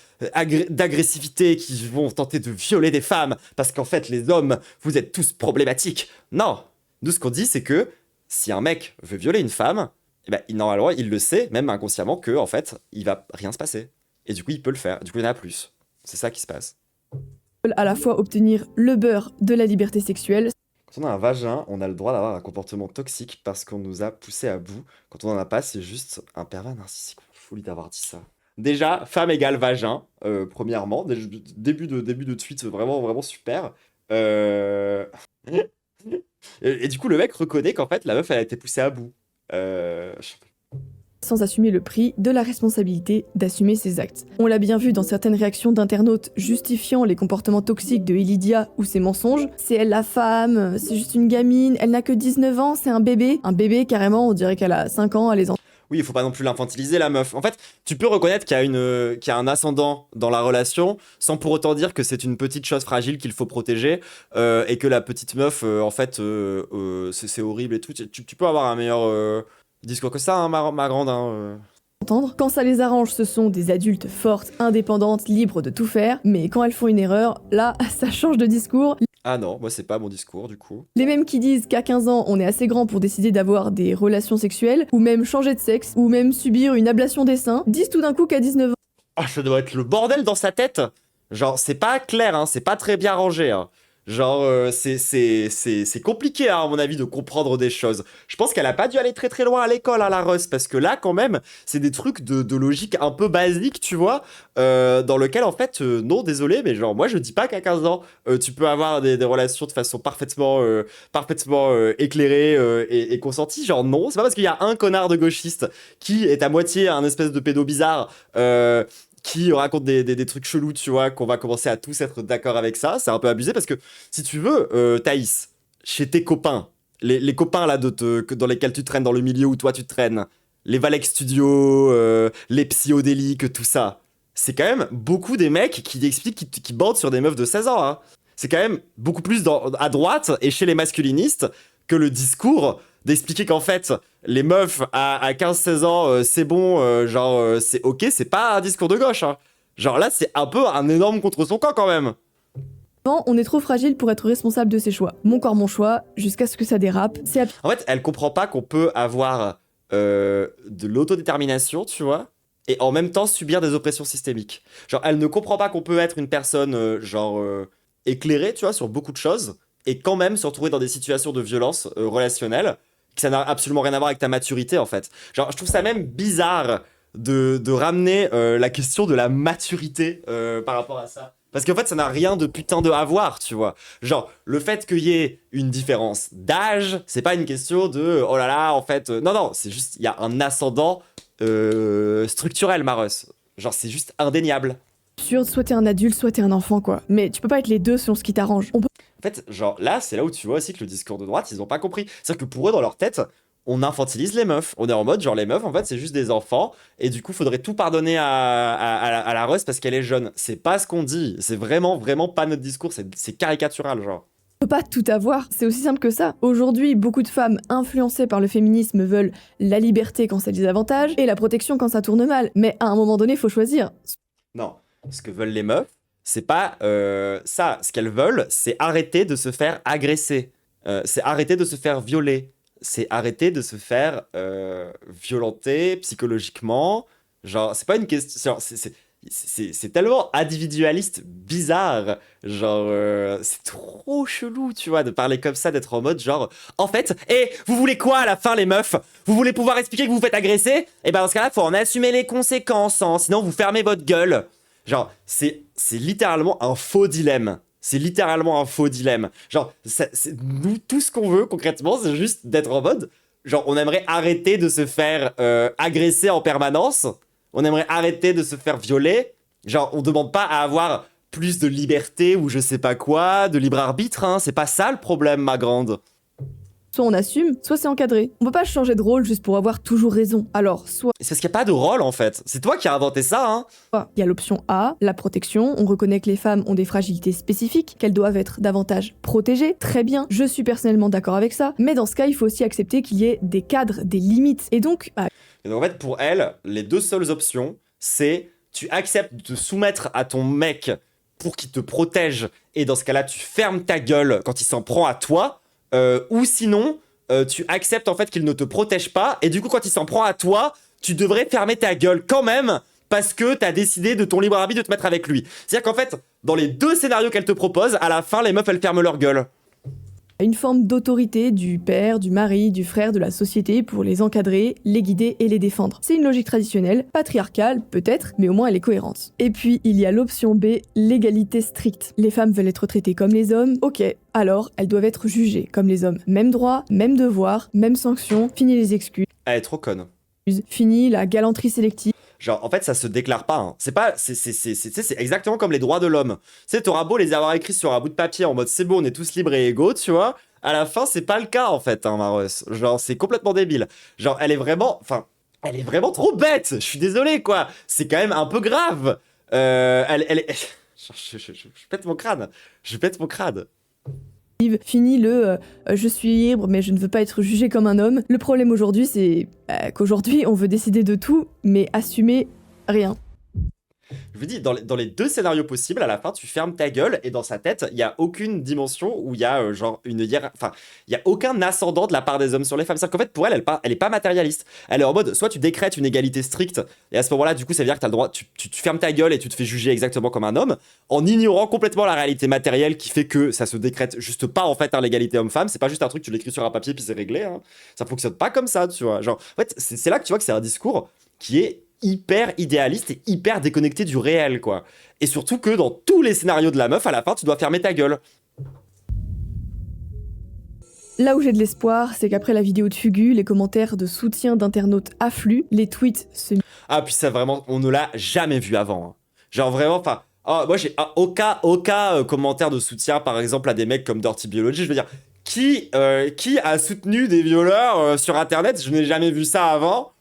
Speaker 1: d'agressivité qui vont tenter de violer des femmes parce qu'en fait les hommes vous êtes tous problématiques. Non, nous ce qu'on dit c'est que si un mec veut violer une femme, eh ben, normalement il le sait même inconsciemment que en fait il va rien se passer et du coup il peut le faire, du coup il y en a plus. C'est ça qui se passe.
Speaker 3: à la fois obtenir le beurre de la liberté sexuelle.
Speaker 1: Quand on a un vagin, on a le droit d'avoir un comportement toxique parce qu'on nous a poussé à bout. Quand on en a pas, c'est juste un pervers narcissique. Folie d'avoir dit ça. Déjà, femme égale vagin, premièrement. Début de tweet vraiment, vraiment super. Et du coup, le mec reconnaît qu'en fait, la meuf, elle a été poussée à bout.
Speaker 3: Sans assumer le prix de la responsabilité d'assumer ses actes. On l'a bien vu dans certaines réactions d'internautes justifiant les comportements toxiques de Lydia ou ses mensonges. C'est elle la femme, c'est juste une gamine, elle n'a que 19 ans, c'est un bébé. Un bébé, carrément, on dirait qu'elle a 5 ans, elle est en...
Speaker 1: Oui, il faut pas non plus l'infantiliser, la meuf. En fait, tu peux reconnaître qu'il y a un ascendant dans la relation, sans pour autant dire que c'est une petite chose fragile qu'il faut protéger, et que la petite meuf, en fait, c'est horrible et tout. Tu peux avoir un meilleur discours que ça, hein, ma grande. Hein.
Speaker 3: Entendre. Quand ça les arrange, ce sont des adultes fortes, indépendantes, libres de tout faire, mais quand elles font une erreur, là, ça change de discours.
Speaker 1: Ah non, moi c'est pas mon discours du coup.
Speaker 3: Les mêmes qui disent qu'à 15 ans, on est assez grand pour décider d'avoir des relations sexuelles, ou même changer de sexe, ou même subir une ablation des seins, disent tout d'un coup qu'à 19 ans...
Speaker 1: Ah, ça doit être le bordel dans sa tête. Genre, c'est pas clair, hein, c'est pas très bien rangé. Hein. Genre, c'est compliqué, hein, à mon avis, de comprendre des choses. Je pense qu'elle a pas dû aller très très loin à l'école, hein, la Russ, parce que là, quand même, c'est des trucs de logique un peu basique, tu vois, dans lequel, en fait, non, désolé, mais genre, moi, je dis pas qu'à 15 ans, tu peux avoir des relations de façon parfaitement éclairée et consentie. Genre, non, c'est pas parce qu'il y a un connard de gauchiste qui est à moitié un espèce de pédo bizarre, qui raconte des trucs chelous, tu vois, qu'on va commencer à tous être d'accord avec ça. C'est un peu abusé parce que, si tu veux, Thaïs, chez tes copains, les copains là dans lesquels tu traînes dans le milieu où toi tu traînes, les Valek Studio, les psychodéliques, tout ça, c'est quand même beaucoup des mecs qui expliquent, qui bandent sur des meufs de 16 ans. Hein. C'est quand même beaucoup plus à droite et chez les masculinistes que le discours d'expliquer qu'en fait, les meufs à 15-16 ans, c'est bon, c'est ok, c'est pas un discours de gauche. Hein. Genre là, c'est un peu un énorme contre son camp quand même.
Speaker 3: On est trop fragile pour être responsable de ses choix. Mon corps, mon choix, jusqu'à ce que ça dérape.
Speaker 1: En fait, elle comprend pas qu'on peut avoir de l'autodétermination, tu vois, et en même temps subir des oppressions systémiques. Genre, elle ne comprend pas qu'on peut être une personne, éclairée, tu vois, sur beaucoup de choses, et quand même se retrouver dans des situations de violence relationnelle, que ça n'a absolument rien à voir avec ta maturité, en fait. Genre, je trouve ça même bizarre de ramener la question de la maturité par rapport à ça. Parce qu'en fait, ça n'a rien de putain de à voir, tu vois. Genre, le fait qu'il y ait une différence d'âge, c'est pas une question de oh là là, en fait. Non, c'est juste, il y a un ascendant structurel, Marus. Genre, c'est juste indéniable.
Speaker 3: Absurde, soit t'es un adulte, soit t'es un enfant, quoi. Mais tu peux pas être les deux selon ce qui t'arrange.
Speaker 1: En fait, genre, là, c'est là où tu vois aussi que le discours de droite, ils ont pas compris. C'est-à-dire que pour eux, dans leur tête, on infantilise les meufs. On est en mode, genre, les meufs, en fait, c'est juste des enfants. Et du coup, faudrait tout pardonner à la Russ parce qu'elle est jeune. C'est pas ce qu'on dit. C'est vraiment, vraiment pas notre discours. C'est caricatural, genre.
Speaker 3: On peut pas tout avoir, c'est aussi simple que ça. Aujourd'hui, beaucoup de femmes influencées par le féminisme veulent la liberté quand ça a des avantages et la protection quand ça tourne mal. Mais à un moment donné, faut choisir.
Speaker 1: Non, ce que veulent les meufs, c'est pas ça. Ce qu'elles veulent, c'est arrêter de se faire agresser. C'est arrêter de se faire violer. C'est arrêter de se faire violenter psychologiquement. Genre, c'est pas une question. C'est tellement individualiste, bizarre. Genre, c'est trop chelou, tu vois, de parler comme ça, d'être en mode genre, en fait, vous voulez quoi à la fin, les meufs? Vous voulez pouvoir expliquer que vous vous faites agresser? Et ben dans ce cas-là, faut en assumer les conséquences, hein, sinon vous fermez votre gueule. Genre, c'est littéralement un faux dilemme. C'est littéralement un faux dilemme. Genre, nous, tout ce qu'on veut, concrètement, c'est juste d'être en mode... Genre, on aimerait arrêter de se faire agresser en permanence. On aimerait arrêter de se faire violer. Genre, on demande pas à avoir plus de liberté ou je sais pas quoi, de libre arbitre, hein. C'est pas ça le problème, ma grande.
Speaker 3: Soit on assume, soit c'est encadré. On peut pas changer de rôle juste pour avoir toujours raison. Alors, soit
Speaker 1: C'est parce qu'il n'y a pas de rôle, en fait. C'est toi qui as inventé ça, hein.
Speaker 3: il y a l'option A, la protection. On reconnaît que les femmes ont des fragilités spécifiques, qu'elles doivent être davantage protégées. Très bien, je suis personnellement d'accord avec ça. Mais dans ce cas, il faut aussi accepter qu'il y ait des cadres, des limites. Et donc,
Speaker 1: Et donc, en fait, pour elle, les deux seules options, c'est tu acceptes de te soumettre à ton mec pour qu'il te protège, et dans ce cas-là, tu fermes ta gueule quand il s'en prend à toi, ou sinon, tu acceptes en fait qu'il ne te protège pas, et du coup, quand il s'en prend à toi, tu devrais fermer ta gueule quand même, parce que t'as décidé de ton libre arbitre de te mettre avec lui. C'est-à-dire qu'en fait, dans les deux scénarios qu'elle te propose, à la fin, les meufs, elles ferment leur gueule.
Speaker 3: une forme d'autorité du père, du mari, du frère, de la société pour les encadrer, les guider et les défendre. C'est une logique traditionnelle, patriarcale peut-être, mais au moins elle est cohérente. Et puis il y a l'option B, l'égalité stricte. Les femmes veulent être traitées comme les hommes, ok, alors elles doivent être jugées comme les hommes. Même droit, même devoir, même sanction, fini les excuses,
Speaker 1: Elle est trop conne.
Speaker 3: fini la galanterie sélective.
Speaker 1: Genre, en fait, ça se déclare pas. Hein. C'est exactement comme les droits de l'homme. Tu sais, t'auras beau les avoir écrits sur un bout de papier en mode c'est bon, on est tous libres et égaux, tu vois. À la fin, c'est pas le cas, en fait, hein, Marus. Genre, c'est complètement débile. Genre, elle est vraiment trop bête. Je suis désolé, quoi. C'est quand même un peu grave. Je pète mon crâne. Je pète mon crâne.
Speaker 3: Fini le je suis libre mais je ne veux pas être jugé comme un homme. Le problème aujourd'hui c'est qu'aujourd'hui on veut décider de tout mais assumer rien.
Speaker 1: Je vous dis, dans les deux scénarios possibles, à la fin, tu fermes ta gueule et dans sa tête, il y a aucune dimension où il y a genre une enfin, il y a aucun ascendant de la part des hommes sur les femmes. C'est-à-dire qu'en fait, pour elle, elle est pas matérialiste. Elle est en mode, soit tu décrètes une égalité stricte et à ce moment-là, du coup, ça veut dire que t'as le droit, tu fermes ta gueule et tu te fais juger exactement comme un homme, en ignorant complètement la réalité matérielle qui fait que ça se décrète juste pas en fait hein, l'égalité homme-femme. C'est pas juste un truc, tu l'écris sur un papier puis c'est réglé. Hein. Ça fonctionne pas comme ça, tu vois. Genre, en fait, c'est là que tu vois que c'est un discours qui est hyper idéaliste et hyper déconnecté du réel, quoi. Et surtout que dans tous les scénarios de la meuf, à la fin, tu dois fermer ta gueule.
Speaker 3: Là où j'ai de l'espoir, c'est qu'après la vidéo de Fugu, les commentaires de soutien d'internautes affluent, les tweets se...
Speaker 1: Ah, puis ça, vraiment, on ne l'a jamais vu avant. Hein. Genre, vraiment, enfin... Oh, moi, j'ai aucun commentaire de soutien, par exemple, à des mecs comme Dirty Biology. Je veux dire, qui a soutenu des violeurs sur Internet? Je n'ai jamais vu ça avant.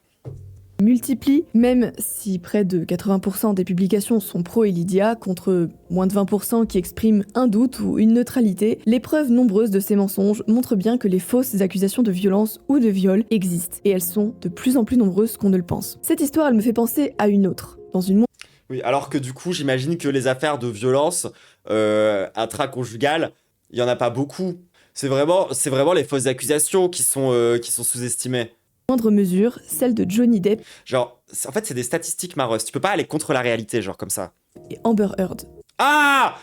Speaker 3: multiplie, même si près de 80% des publications sont pro Lydia, contre moins de 20% qui expriment un doute ou une neutralité, les preuves nombreuses de ces mensonges montrent bien que les fausses accusations de violence ou de viol existent, et elles sont de plus en plus nombreuses qu'on ne le pense. Cette histoire, elle me fait penser à une autre. Dans une...
Speaker 1: Oui, alors que du coup, j'imagine que les affaires de violence intraconjugales, il y en a pas beaucoup. C'est vraiment les fausses accusations qui sont sous-estimées.
Speaker 3: moindre mesure, celle de Johnny Depp
Speaker 1: Genre, en fait, c'est des statistiques, Maros. Tu peux pas aller contre la réalité, genre comme ça.
Speaker 3: et Amber Heard.
Speaker 1: Ah!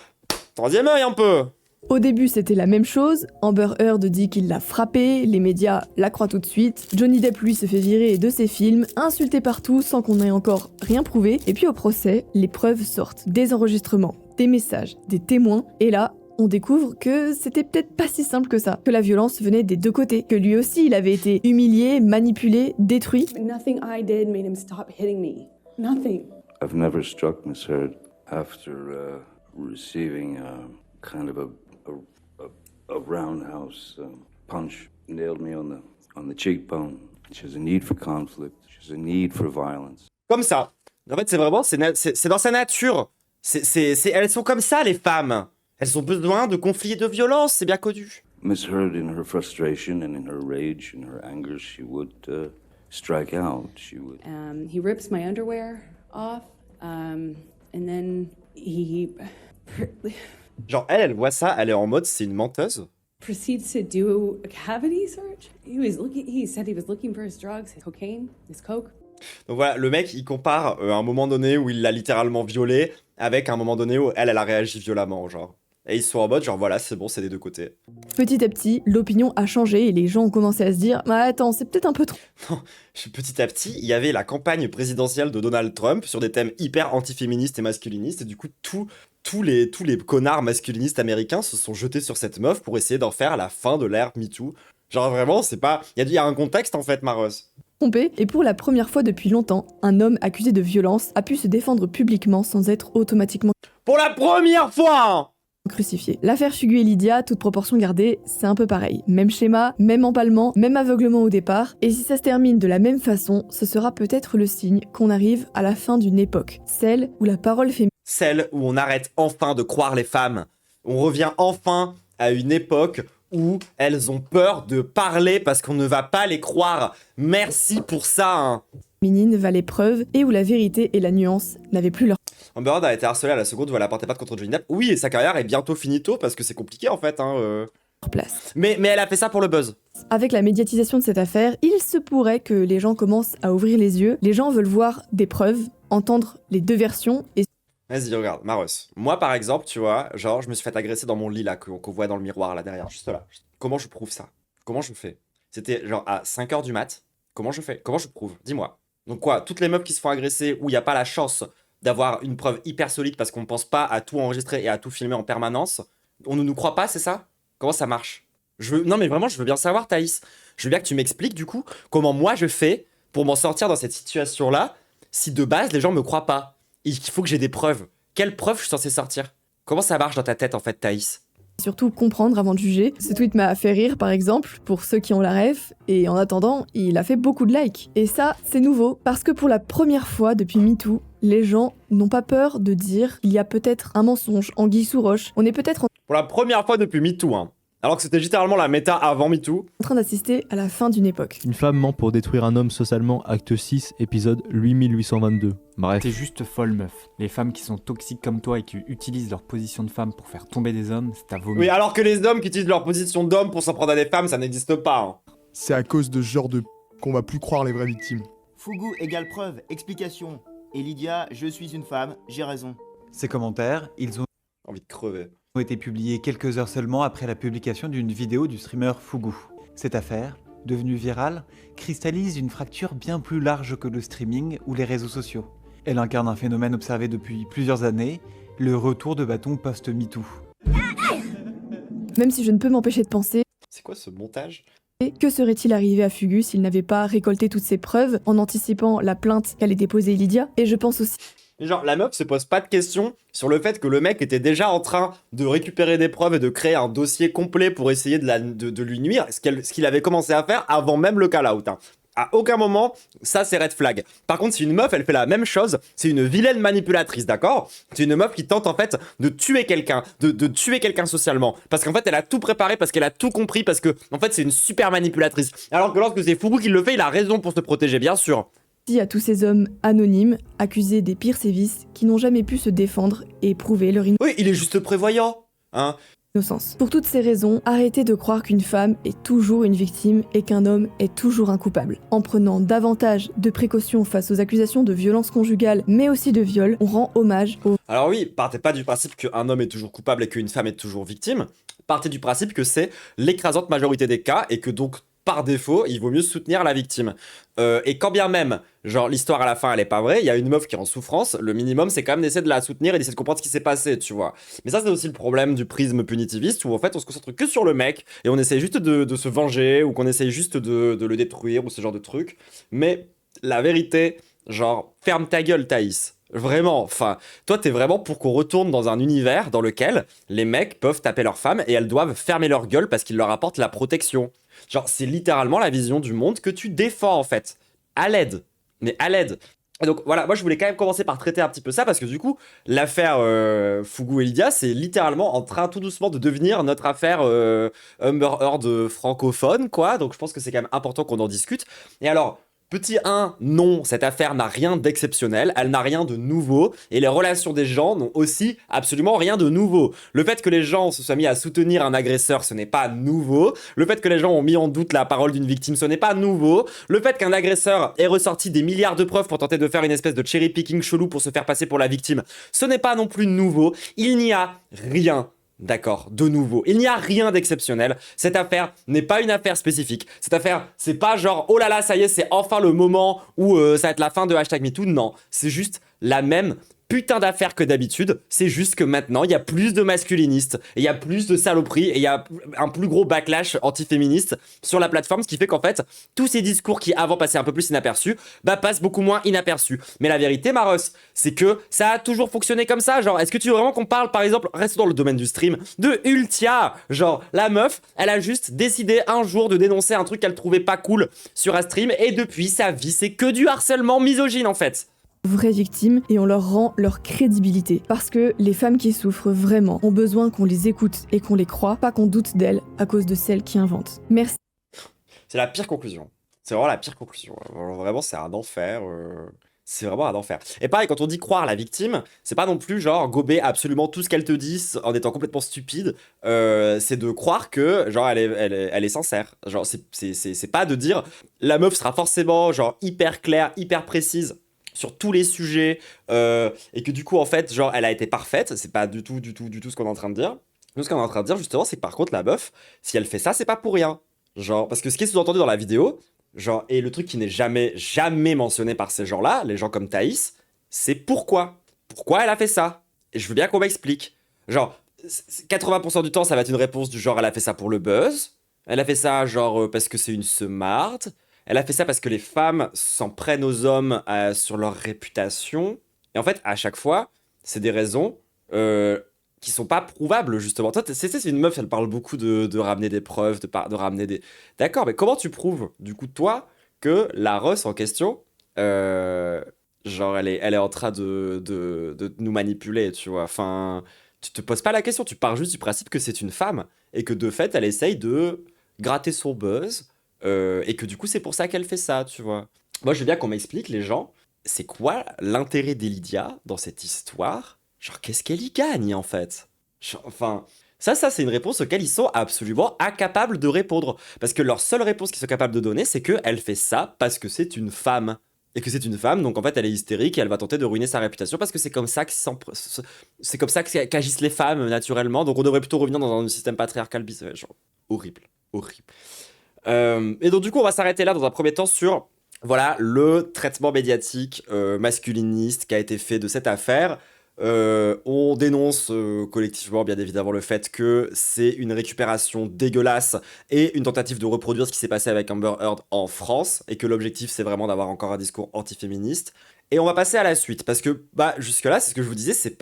Speaker 1: Troisième œil, un peu!
Speaker 3: Au début, c'était la même chose. Amber Heard dit qu'il l'a frappé, les médias la croient tout de suite. Johnny Depp, lui, se fait virer de ses films, insulté partout sans qu'on ait encore rien prouvé. Et puis au procès, les preuves sortent. Des enregistrements, des messages, des témoins. Et là, on découvre que c'était peut-être pas si simple que ça, que la violence venait des deux côtés, que lui aussi il avait été humilié, manipulé, détruit.
Speaker 8: Nothing I did made him stop hitting me. Nothing.
Speaker 9: I've never struck Miss Heard after receiving kind of a roundhouse punch nailed me on the cheekbone. She has a need for conflict. She has a need for violence.
Speaker 1: Comme ça. En fait, c'est vraiment, c'est dans sa nature. Elles sont comme ça, les femmes. Elles ont besoin de conflits et de violence, c'est bien connu.
Speaker 9: Miss Heard, in her frustration and in her rage and her anger, she would strike out. She would.
Speaker 8: He rips my underwear off, and then he
Speaker 1: Genre, elle voit ça, elle est en mode, c'est une menteuse.
Speaker 8: proceeds to do a cavity search. He said he was looking for his drugs, his cocaine, his coke.
Speaker 1: Donc voilà, le mec, il compare un moment donné où il l'a littéralement violée avec un moment donné où elle a réagi violemment, genre. Et ils sont en mode, genre voilà, c'est bon, c'est des deux côtés.
Speaker 3: Petit à petit, l'opinion a changé et les gens ont commencé à se dire « Mais attends, c'est peut-être un peu trop... »
Speaker 1: Non, petit à petit, il y avait la campagne présidentielle de Donald Trump sur des thèmes hyper antiféministes et masculinistes, et du coup, tous les connards masculinistes américains se sont jetés sur cette meuf pour essayer d'en faire la fin de l'ère MeToo. Genre vraiment, c'est pas... Il y a un contexte en fait, Maros.
Speaker 3: trompé, et pour la première fois depuis longtemps, un homme accusé de violence a pu se défendre publiquement sans être automatiquement
Speaker 1: Pour la première fois hein
Speaker 3: crucifié. L'affaire Fugu et Lydia, toute proportion gardée, c'est un peu pareil. Même schéma, même empalement, même aveuglement au départ, et si ça se termine de la même façon, ce sera peut-être le signe qu'on arrive à la fin d'une époque, celle où la parole féminine...
Speaker 1: Celle où on arrête enfin de croire les femmes. On revient enfin à une époque où elles ont peur de parler parce qu'on ne va pas les croire. Merci pour ça hein.
Speaker 3: valait preuve, et où la vérité et la nuance n'avaient plus leur
Speaker 1: Amber Heard a été harcelée à la seconde où elle a porté plainte contre Johnny Depp. Oui, et sa carrière est bientôt finito parce que c'est compliqué en fait. Hein,
Speaker 3: place.
Speaker 1: Mais elle a fait ça pour le buzz.
Speaker 3: Avec la médiatisation de cette affaire, il se pourrait que les gens commencent à ouvrir les yeux. Les gens veulent voir des preuves, entendre les deux versions et...
Speaker 1: Vas-y, regarde, Maros. Moi, par exemple, tu vois, genre, je me suis fait agresser dans mon lit, là, qu'on voit dans le miroir, là, derrière, juste là. Comment je prouve ça? Comment je fais? C'était, genre, à 5h du mat. Comment je fais? Comment je prouve? Dis-moi. Donc quoi, toutes les meufs qui se font agresser, où il n'y a pas la chance d'avoir une preuve hyper solide parce qu'on ne pense pas à tout enregistrer et à tout filmer en permanence, on ne nous croit pas, c'est ça? Comment ça marche? Non, mais vraiment, je veux bien savoir, Thaïs. Je veux bien que tu m'expliques, du coup, comment moi je fais pour m'en sortir dans cette situation-là, si de base, les gens me croient pas. Il faut que j'ai des preuves. Quelles preuves je suis censé sortir? Comment ça marche dans ta tête en fait, Thaïs?
Speaker 3: surtout comprendre avant de juger. Ce tweet m'a fait rire par exemple, pour ceux qui ont la ref, et en attendant, il a fait beaucoup de likes. Et ça, c'est nouveau, parce que pour la première fois depuis MeToo, les gens n'ont pas peur de dire qu'il y a peut-être un mensonge, anguille sous roche. On est peut-être en...
Speaker 1: Pour la première fois depuis MeToo, hein. Alors que c'était littéralement la méta avant MeToo.
Speaker 3: En train d'assister à la fin d'une époque.
Speaker 10: Une femme ment pour détruire un homme socialement, acte 6, épisode 8822. Bref.
Speaker 11: T'es juste folle, meuf. Les femmes qui sont toxiques comme toi et qui utilisent leur position de femme pour faire tomber des hommes, c'est à vomir.
Speaker 1: Oui, alors que les hommes qui utilisent leur position d'homme pour s'en prendre à des femmes, ça n'existe pas. Hein.
Speaker 12: C'est à cause de ce genre de qu'on va plus croire les vraies victimes.
Speaker 13: Fougou égale preuve, explication. Et Lydia, je suis une femme, j'ai raison.
Speaker 14: Ces commentaires, ils ont
Speaker 1: envie de crever.
Speaker 14: Ont été publiés quelques heures seulement après la publication d'une vidéo du streamer Fougou. Cette affaire, devenue virale, cristallise une fracture bien plus large que le streaming ou les réseaux sociaux. Elle incarne un phénomène observé depuis plusieurs années, le retour de bâton post-MeToo.
Speaker 3: Même si je ne peux m'empêcher de penser...
Speaker 1: C'est quoi ce montage ?
Speaker 3: Que serait-il arrivé à Fugu s'il n'avait pas récolté toutes ces preuves en anticipant la plainte qu'allait déposer Lydia? Et je pense aussi...
Speaker 1: Mais genre, la meuf se pose pas de questions sur le fait que le mec était déjà en train de récupérer des preuves et de créer un dossier complet pour essayer de lui nuire, ce qu'il avait commencé à faire avant même le call-out. Hein. À aucun moment, ça c'est red flag. Par contre, si une meuf, elle fait la même chose, c'est une vilaine manipulatrice, d'accord? C'est une meuf qui tente en fait de tuer quelqu'un, de tuer quelqu'un socialement. Parce qu'en fait, elle a tout préparé, parce qu'elle a tout compris, parce que en fait, c'est une super manipulatrice. Alors que lorsque c'est Fougou qui le fait, il a raison pour se protéger, bien sûr.
Speaker 3: À tous ces hommes anonymes, accusés des pires sévices, qui n'ont jamais pu se défendre et prouver leur
Speaker 1: Oui, il est juste prévoyant, hein.
Speaker 3: Innocence. Pour toutes ces raisons, arrêtez de croire qu'une femme est toujours une victime et qu'un homme est toujours un coupable. En prenant davantage de précautions face aux accusations de violence conjugale, mais aussi de viol, on rend hommage aux...
Speaker 1: Alors oui, partez pas du principe qu'un homme est toujours coupable et qu'une femme est toujours victime. Partez du principe que c'est l'écrasante majorité des cas et que donc par défaut, il vaut mieux soutenir la victime. Et quand bien même, genre, l'histoire à la fin, elle est pas vraie, il y a une meuf qui est en souffrance, le minimum, c'est quand même d'essayer de la soutenir et d'essayer de comprendre ce qui s'est passé, tu vois. Mais ça, c'est aussi le problème du prisme punitiviste, où en fait, on se concentre que sur le mec, et on essaye juste de se venger, ou qu'on essaye juste de le détruire, ou ce genre de truc. Mais la vérité, genre, ferme ta gueule, Thaïs. Vraiment, enfin, toi t'es vraiment pour qu'on retourne dans un univers dans lequel les mecs peuvent taper leurs femmes et elles doivent fermer leur gueule parce qu'ils leur apportent la protection. Genre, c'est littéralement la vision du monde que tu défends en fait. À l'aide. Mais à l'aide. Et donc voilà, moi je voulais quand même commencer par traiter un petit peu ça parce que du coup, l'affaire Fougou et Lydia, c'est littéralement en train tout doucement de devenir notre affaire Amber Heard francophone, quoi. Donc je pense que c'est quand même important qu'on en discute. Et alors... Petit 1, non, cette affaire n'a rien d'exceptionnel, elle n'a rien de nouveau, et les relations des gens n'ont aussi absolument rien de nouveau. Le fait que les gens se soient mis à soutenir un agresseur, ce n'est pas nouveau. Le fait que les gens ont mis en doute la parole d'une victime, ce n'est pas nouveau. Le fait qu'un agresseur ait ressorti des milliards de preuves pour tenter de faire une espèce de cherry picking chelou pour se faire passer pour la victime, ce n'est pas non plus nouveau. Il n'y a rien. D'accord, de nouveau. Il n'y a rien d'exceptionnel. Cette affaire n'est pas une affaire spécifique. Cette affaire, c'est pas genre, oh là là, ça y est, c'est enfin le moment où ça va être la fin de #MeToo. Non, c'est juste la même putain d'affaire que d'habitude. C'est juste que maintenant, il y a plus de masculinistes, et il y a plus de saloperies, et il y a un plus gros backlash antiféministe sur la plateforme, ce qui fait qu'en fait, tous ces discours qui avant passaient un peu plus inaperçus, bah passent beaucoup moins inaperçus. Mais la vérité, Maros, c'est que ça a toujours fonctionné comme ça. Genre, est-ce que tu veux vraiment qu'on parle, par exemple, reste dans le domaine du stream, de Ultia? Genre, la meuf, elle a juste décidé un jour de dénoncer un truc qu'elle trouvait pas cool sur un stream, et depuis sa vie, c'est que du harcèlement misogyne en fait.
Speaker 3: Vraies victimes et on leur rend leur crédibilité. Parce que les femmes qui souffrent vraiment ont besoin qu'on les écoute et qu'on les croit, pas qu'on doute d'elles à cause de celles qui inventent. Merci.
Speaker 1: C'est la pire conclusion. C'est vraiment la pire conclusion. Vraiment, c'est un enfer. C'est vraiment un enfer. Et pareil, quand on dit croire la victime, c'est pas non plus genre gober absolument tout ce qu'elle te dit en étant complètement stupide. C'est de croire que genre elle est sincère. Genre c'est pas de dire la meuf sera forcément genre hyper claire, hyper précise sur tous les sujets et que du coup en fait genre elle a été parfaite. C'est pas du tout ce qu'on est en train de dire. Nous ce qu'on est en train de dire justement c'est que par contre la meuf, si elle fait ça c'est pas pour rien. Genre parce que ce qui est sous-entendu dans la vidéo, genre et le truc qui n'est jamais mentionné par ces gens-là, les gens comme Thaïs, c'est pourquoi elle a fait ça. Et je veux bien qu'on m'explique. Genre 80% du temps ça va être une réponse du genre elle a fait ça pour le buzz, elle a fait ça genre parce que c'est une semarde. Elle a fait ça parce que les femmes s'en prennent aux hommes sur leur réputation. Et en fait, à chaque fois, c'est des raisons qui sont pas prouvables, justement. Toi, c'est une meuf, elle parle beaucoup de ramener des preuves, de ramener des... D'accord, mais comment tu prouves, du coup, toi, que la Ross en question, genre, elle est en train de nous manipuler, tu vois. Enfin, tu te poses pas la question, tu pars juste du principe que c'est une femme et que de fait elle essaye de gratter son buzz et que du coup c'est pour ça qu'elle fait ça, tu vois. Moi je veux bien qu'on m'explique, les gens, c'est quoi l'intérêt d'Elydia dans cette histoire? Genre qu'est-ce qu'elle y gagne en fait? Genre, enfin, ça c'est une réponse auquel ils sont absolument incapables de répondre. Parce que leur seule réponse qu'ils sont capables de donner, c'est qu'elle fait ça parce que c'est une femme. Et que c'est une femme, donc en fait elle est hystérique et elle va tenter de ruiner sa réputation parce que c'est comme ça c'est comme ça qu'agissent les femmes naturellement, donc on devrait plutôt revenir dans un système patriarcal genre horrible, horrible. Et donc du coup on va s'arrêter là dans un premier temps sur voilà le traitement médiatique masculiniste qui a été fait de cette affaire. On dénonce collectivement bien évidemment le fait que c'est une récupération dégueulasse et une tentative de reproduire ce qui s'est passé avec Amber Heard en France et que l'objectif c'est vraiment d'avoir encore un discours antiféministe. Et on va passer à la suite parce que bah jusque là c'est ce que je vous disais, c'est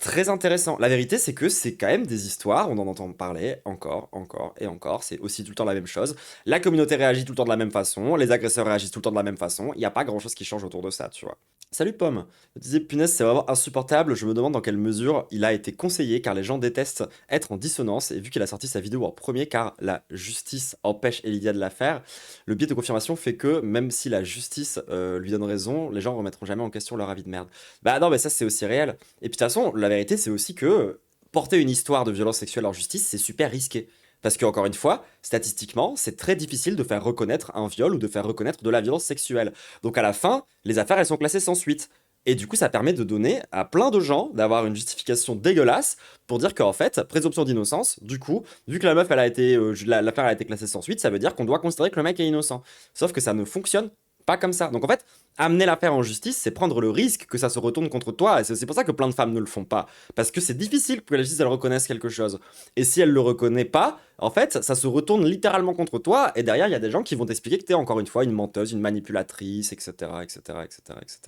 Speaker 1: très intéressant. La vérité c'est que c'est quand même des histoires, on en entend parler encore et encore, c'est aussi tout le temps la même chose. La communauté réagit tout le temps de la même façon, les agresseurs réagissent tout le temps de la même façon, il n'y a pas grand chose qui change autour de ça, tu vois. Salut Pomme. Je disais, punaise, c'est vraiment insupportable. Je me demande dans quelle mesure il a été conseillé car les gens détestent être en dissonance. Et vu qu'il a sorti sa vidéo en premier car la justice empêche Elydia de la faire, le biais de confirmation fait que même si la justice lui donne raison, les gens remettront jamais en question leur avis de merde. Bah non, mais ça c'est aussi réel. Et puis de toute façon, la vérité c'est aussi que porter une histoire de violence sexuelle en justice, c'est super risqué. Parce que, encore une fois, statistiquement, c'est très difficile de faire reconnaître un viol ou de faire reconnaître de la violence sexuelle. Donc à la fin, les affaires, elles sont classées sans suite. Et du coup, ça permet de donner à plein de gens d'avoir une justification dégueulasse pour dire qu'en fait, présomption d'innocence, du coup, vu que la meuf, l'affaire a été classée sans suite, ça veut dire qu'on doit considérer que le mec est innocent. Sauf que ça ne fonctionne pas comme ça. Donc en fait, amener l'affaire en justice, c'est prendre le risque que ça se retourne contre toi. Et c'est pour ça que plein de femmes ne le font pas. Parce que c'est difficile que la justice, elle reconnaisse quelque chose. Et si elle le reconnaît pas, en fait, ça se retourne littéralement contre toi. Et derrière, il y a des gens qui vont t'expliquer que t'es encore une fois une menteuse, une manipulatrice, etc., etc., etc., etc.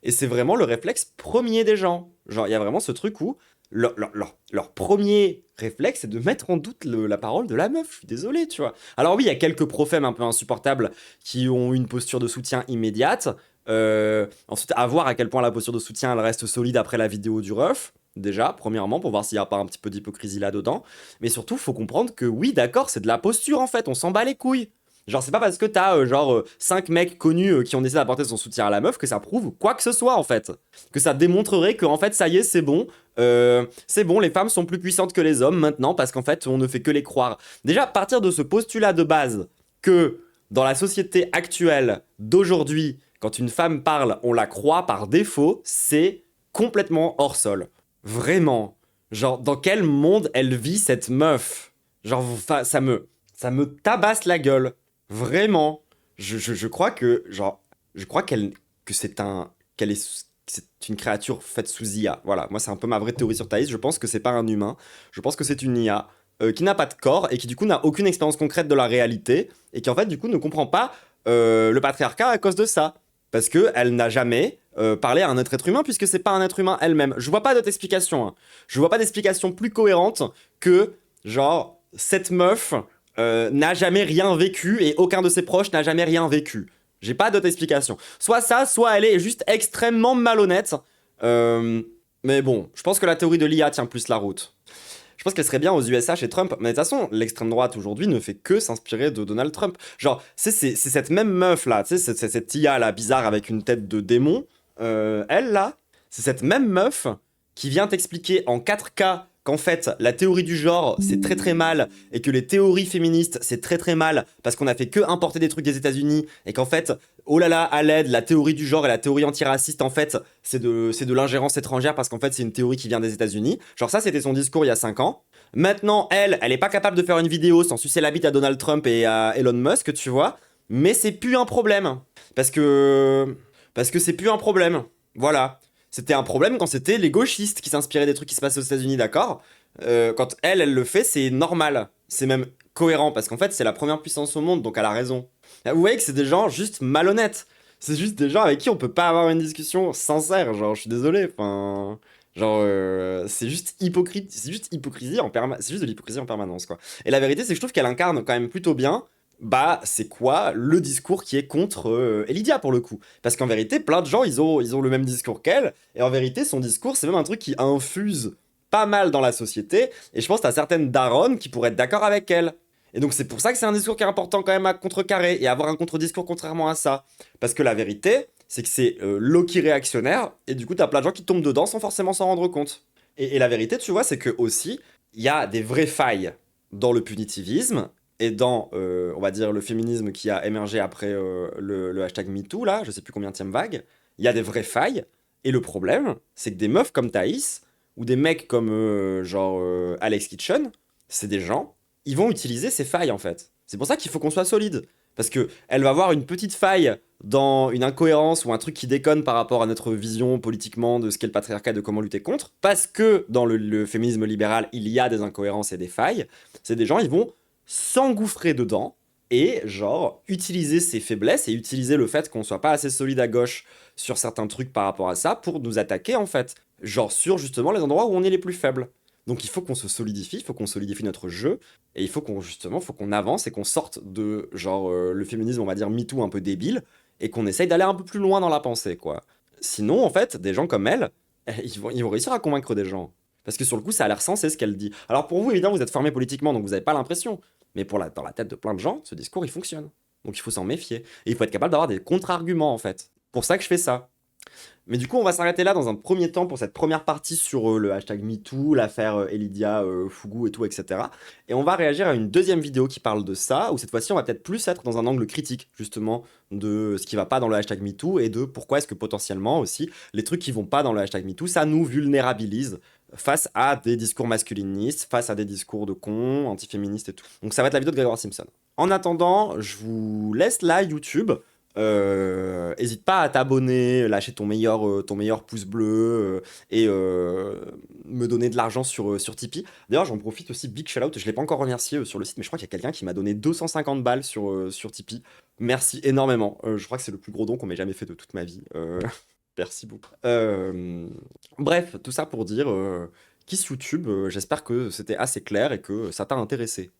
Speaker 1: Et c'est vraiment le réflexe premier des gens. Genre, il y a vraiment ce truc où leur premier réflexe, c'est de mettre en doute la parole de la meuf. Je suis désolé, tu vois. Alors oui, il y a quelques profèmes un peu insupportables qui ont une posture de soutien immédiate. Ensuite, à voir à quel point la posture de soutien elle reste solide après la vidéo du ref. Déjà, premièrement, pour voir s'il n'y a pas un petit peu d'hypocrisie là-dedans. Mais surtout, faut comprendre que oui, d'accord, c'est de la posture en fait, on s'en bat les couilles. Genre, c'est pas parce que t'as 5 mecs connus qui ont décidé d'apporter son soutien à la meuf que ça prouve quoi que ce soit en fait. Que ça démontrerait que en fait, ça y est, c'est bon. C'est bon, les femmes sont plus puissantes que les hommes maintenant parce qu'en fait, on ne fait que les croire. Déjà, partir de ce postulat de base que dans la société actuelle d'aujourd'hui, quand une femme parle, on la croit par défaut, c'est complètement hors sol. Vraiment. Genre, dans quel monde elle vit cette meuf? Genre, ça me tabasse la gueule. Vraiment. Je crois que, genre, c'est une créature faite sous IA. Voilà, moi c'est un peu ma vraie théorie sur Thaïs. Je pense que c'est pas un humain. Je pense que c'est une IA qui n'a pas de corps et qui du coup n'a aucune expérience concrète de la réalité et qui en fait du coup ne comprend pas le patriarcat à cause de ça. Parce qu'elle n'a jamais parlé à un autre être humain puisque c'est pas un être humain elle-même. Je vois pas d'autre explication. Hein. Je vois pas d'explication plus cohérente que genre cette meuf n'a jamais rien vécu et aucun de ses proches n'a jamais rien vécu. J'ai pas d'autre explication. Soit ça, soit elle est juste extrêmement malhonnête. Mais bon, je pense que la théorie de l'IA tient plus la route. Je pense qu'elle serait bien aux USA chez Trump. Mais de toute façon, l'extrême droite aujourd'hui ne fait que s'inspirer de Donald Trump. Genre, c'est cette même meuf là, tu sais, c'est cette IA là bizarre avec une tête de démon. Elle là, c'est cette même meuf qui vient t'expliquer en 4K qu'en fait, la théorie du genre, c'est très très mal, et que les théories féministes, c'est très très mal, parce qu'on a fait que importer des trucs des États-Unis, et qu'en fait, oh là là, à l'aide, la théorie du genre et la théorie antiraciste, en fait, c'est de l'ingérence étrangère, parce qu'en fait, c'est une théorie qui vient des États-Unis. Genre ça, c'était son discours il y a 5 ans. Maintenant, elle est pas capable de faire une vidéo sans sucer la bite à Donald Trump et à Elon Musk, tu vois, mais c'est plus un problème. Parce que c'est plus un problème. Voilà. C'était un problème quand c'était les gauchistes qui s'inspiraient des trucs qui se passent aux États-Unis, d'accord. Quand elle le fait, c'est normal. C'est même cohérent, parce qu'en fait, c'est la première puissance au monde, donc elle a raison. Vous voyez que c'est des gens juste malhonnêtes. C'est juste des gens avec qui on peut pas avoir une discussion sincère, genre, je suis désolé, enfin... Genre, c'est juste hypocrite, c'est juste hypocrisie en permanence, c'est juste de l'hypocrisie en permanence, quoi. Et la vérité, c'est que je trouve qu'elle incarne quand même plutôt bien... Bah, c'est quoi le discours qui est contre Elydia pour le coup? Parce qu'en vérité, plein de gens, ils ont le même discours qu'elle, et en vérité, son discours, c'est même un truc qui infuse pas mal dans la société, et je pense que t'as certaines daronnes qui pourraient être d'accord avec elle. Et donc c'est pour ça que c'est un discours qui est important quand même à contrecarrer, et avoir un contre-discours contrairement à ça. Parce que la vérité, c'est que c'est Loki réactionnaire, et du coup t'as plein de gens qui tombent dedans sans forcément s'en rendre compte. Et la vérité, tu vois, c'est que aussi, il y a des vraies failles dans le punitivisme, et dans, on va dire, le féminisme qui a émergé après le hashtag MeToo, là, je sais plus combienième vague, il y a des vraies failles, et le problème, c'est que des meufs comme Thaïs, ou des mecs comme, Alex Kitchen, c'est des gens, ils vont utiliser ces failles, en fait. C'est pour ça qu'il faut qu'on soit solide. Parce que elle va avoir une petite faille dans une incohérence ou un truc qui déconne par rapport à notre vision politiquement de ce qu'est le patriarcat et de comment lutter contre. Parce que dans le féminisme libéral, il y a des incohérences et des failles. C'est des gens, ils vont s'engouffrer dedans et genre utiliser ces faiblesses et utiliser le fait qu'on soit pas assez solide à gauche sur certains trucs par rapport à ça pour nous attaquer en fait. Genre sur justement les endroits où on est les plus faibles. Donc il faut qu'on se solidifie, il faut qu'on solidifie notre jeu, et il faut qu'on avance et qu'on sorte de genre le féminisme, on va dire MeToo un peu débile, et qu'on essaye d'aller un peu plus loin dans la pensée, quoi. Sinon, en fait, des gens comme elle, ils vont réussir à convaincre des gens. Parce que sur le coup, ça a l'air sensé ce qu'elle dit. Alors pour vous, évidemment, vous êtes formé politiquement, donc vous n'avez pas l'impression. Mais dans la tête de plein de gens, ce discours, il fonctionne. Donc il faut s'en méfier. Et il faut être capable d'avoir des contre-arguments, en fait. Pour ça que je fais ça. Mais du coup, on va s'arrêter là dans un premier temps pour cette première partie sur le hashtag MeToo, l'affaire Elidia, Fugu et tout, etc. Et on va réagir à une deuxième vidéo qui parle de ça, où cette fois-ci, on va peut-être plus être dans un angle critique, justement, de ce qui va pas dans le hashtag MeToo et de pourquoi est-ce que potentiellement aussi, les trucs qui vont pas dans le hashtag MeToo, ça nous vulnérabilise face à des discours masculinistes, face à des discours de cons, antiféministes et tout. Donc ça va être la vidéo de Grégoire Simpson. En attendant, je vous laisse là YouTube. Hésite pas à t'abonner, lâcher ton meilleur pouce bleu et me donner de l'argent sur Tipeee. D'ailleurs, j'en profite aussi, big shout out, je l'ai pas encore remercié sur le site, mais je crois qu'il y a quelqu'un qui m'a donné 250 balles sur Tipeee. Merci énormément. Je crois que c'est le plus gros don qu'on m'ait jamais fait de toute ma vie. Merci beaucoup. Bref, tout ça pour dire Kiss YouTube, j'espère que c'était assez clair et que ça t'a intéressé.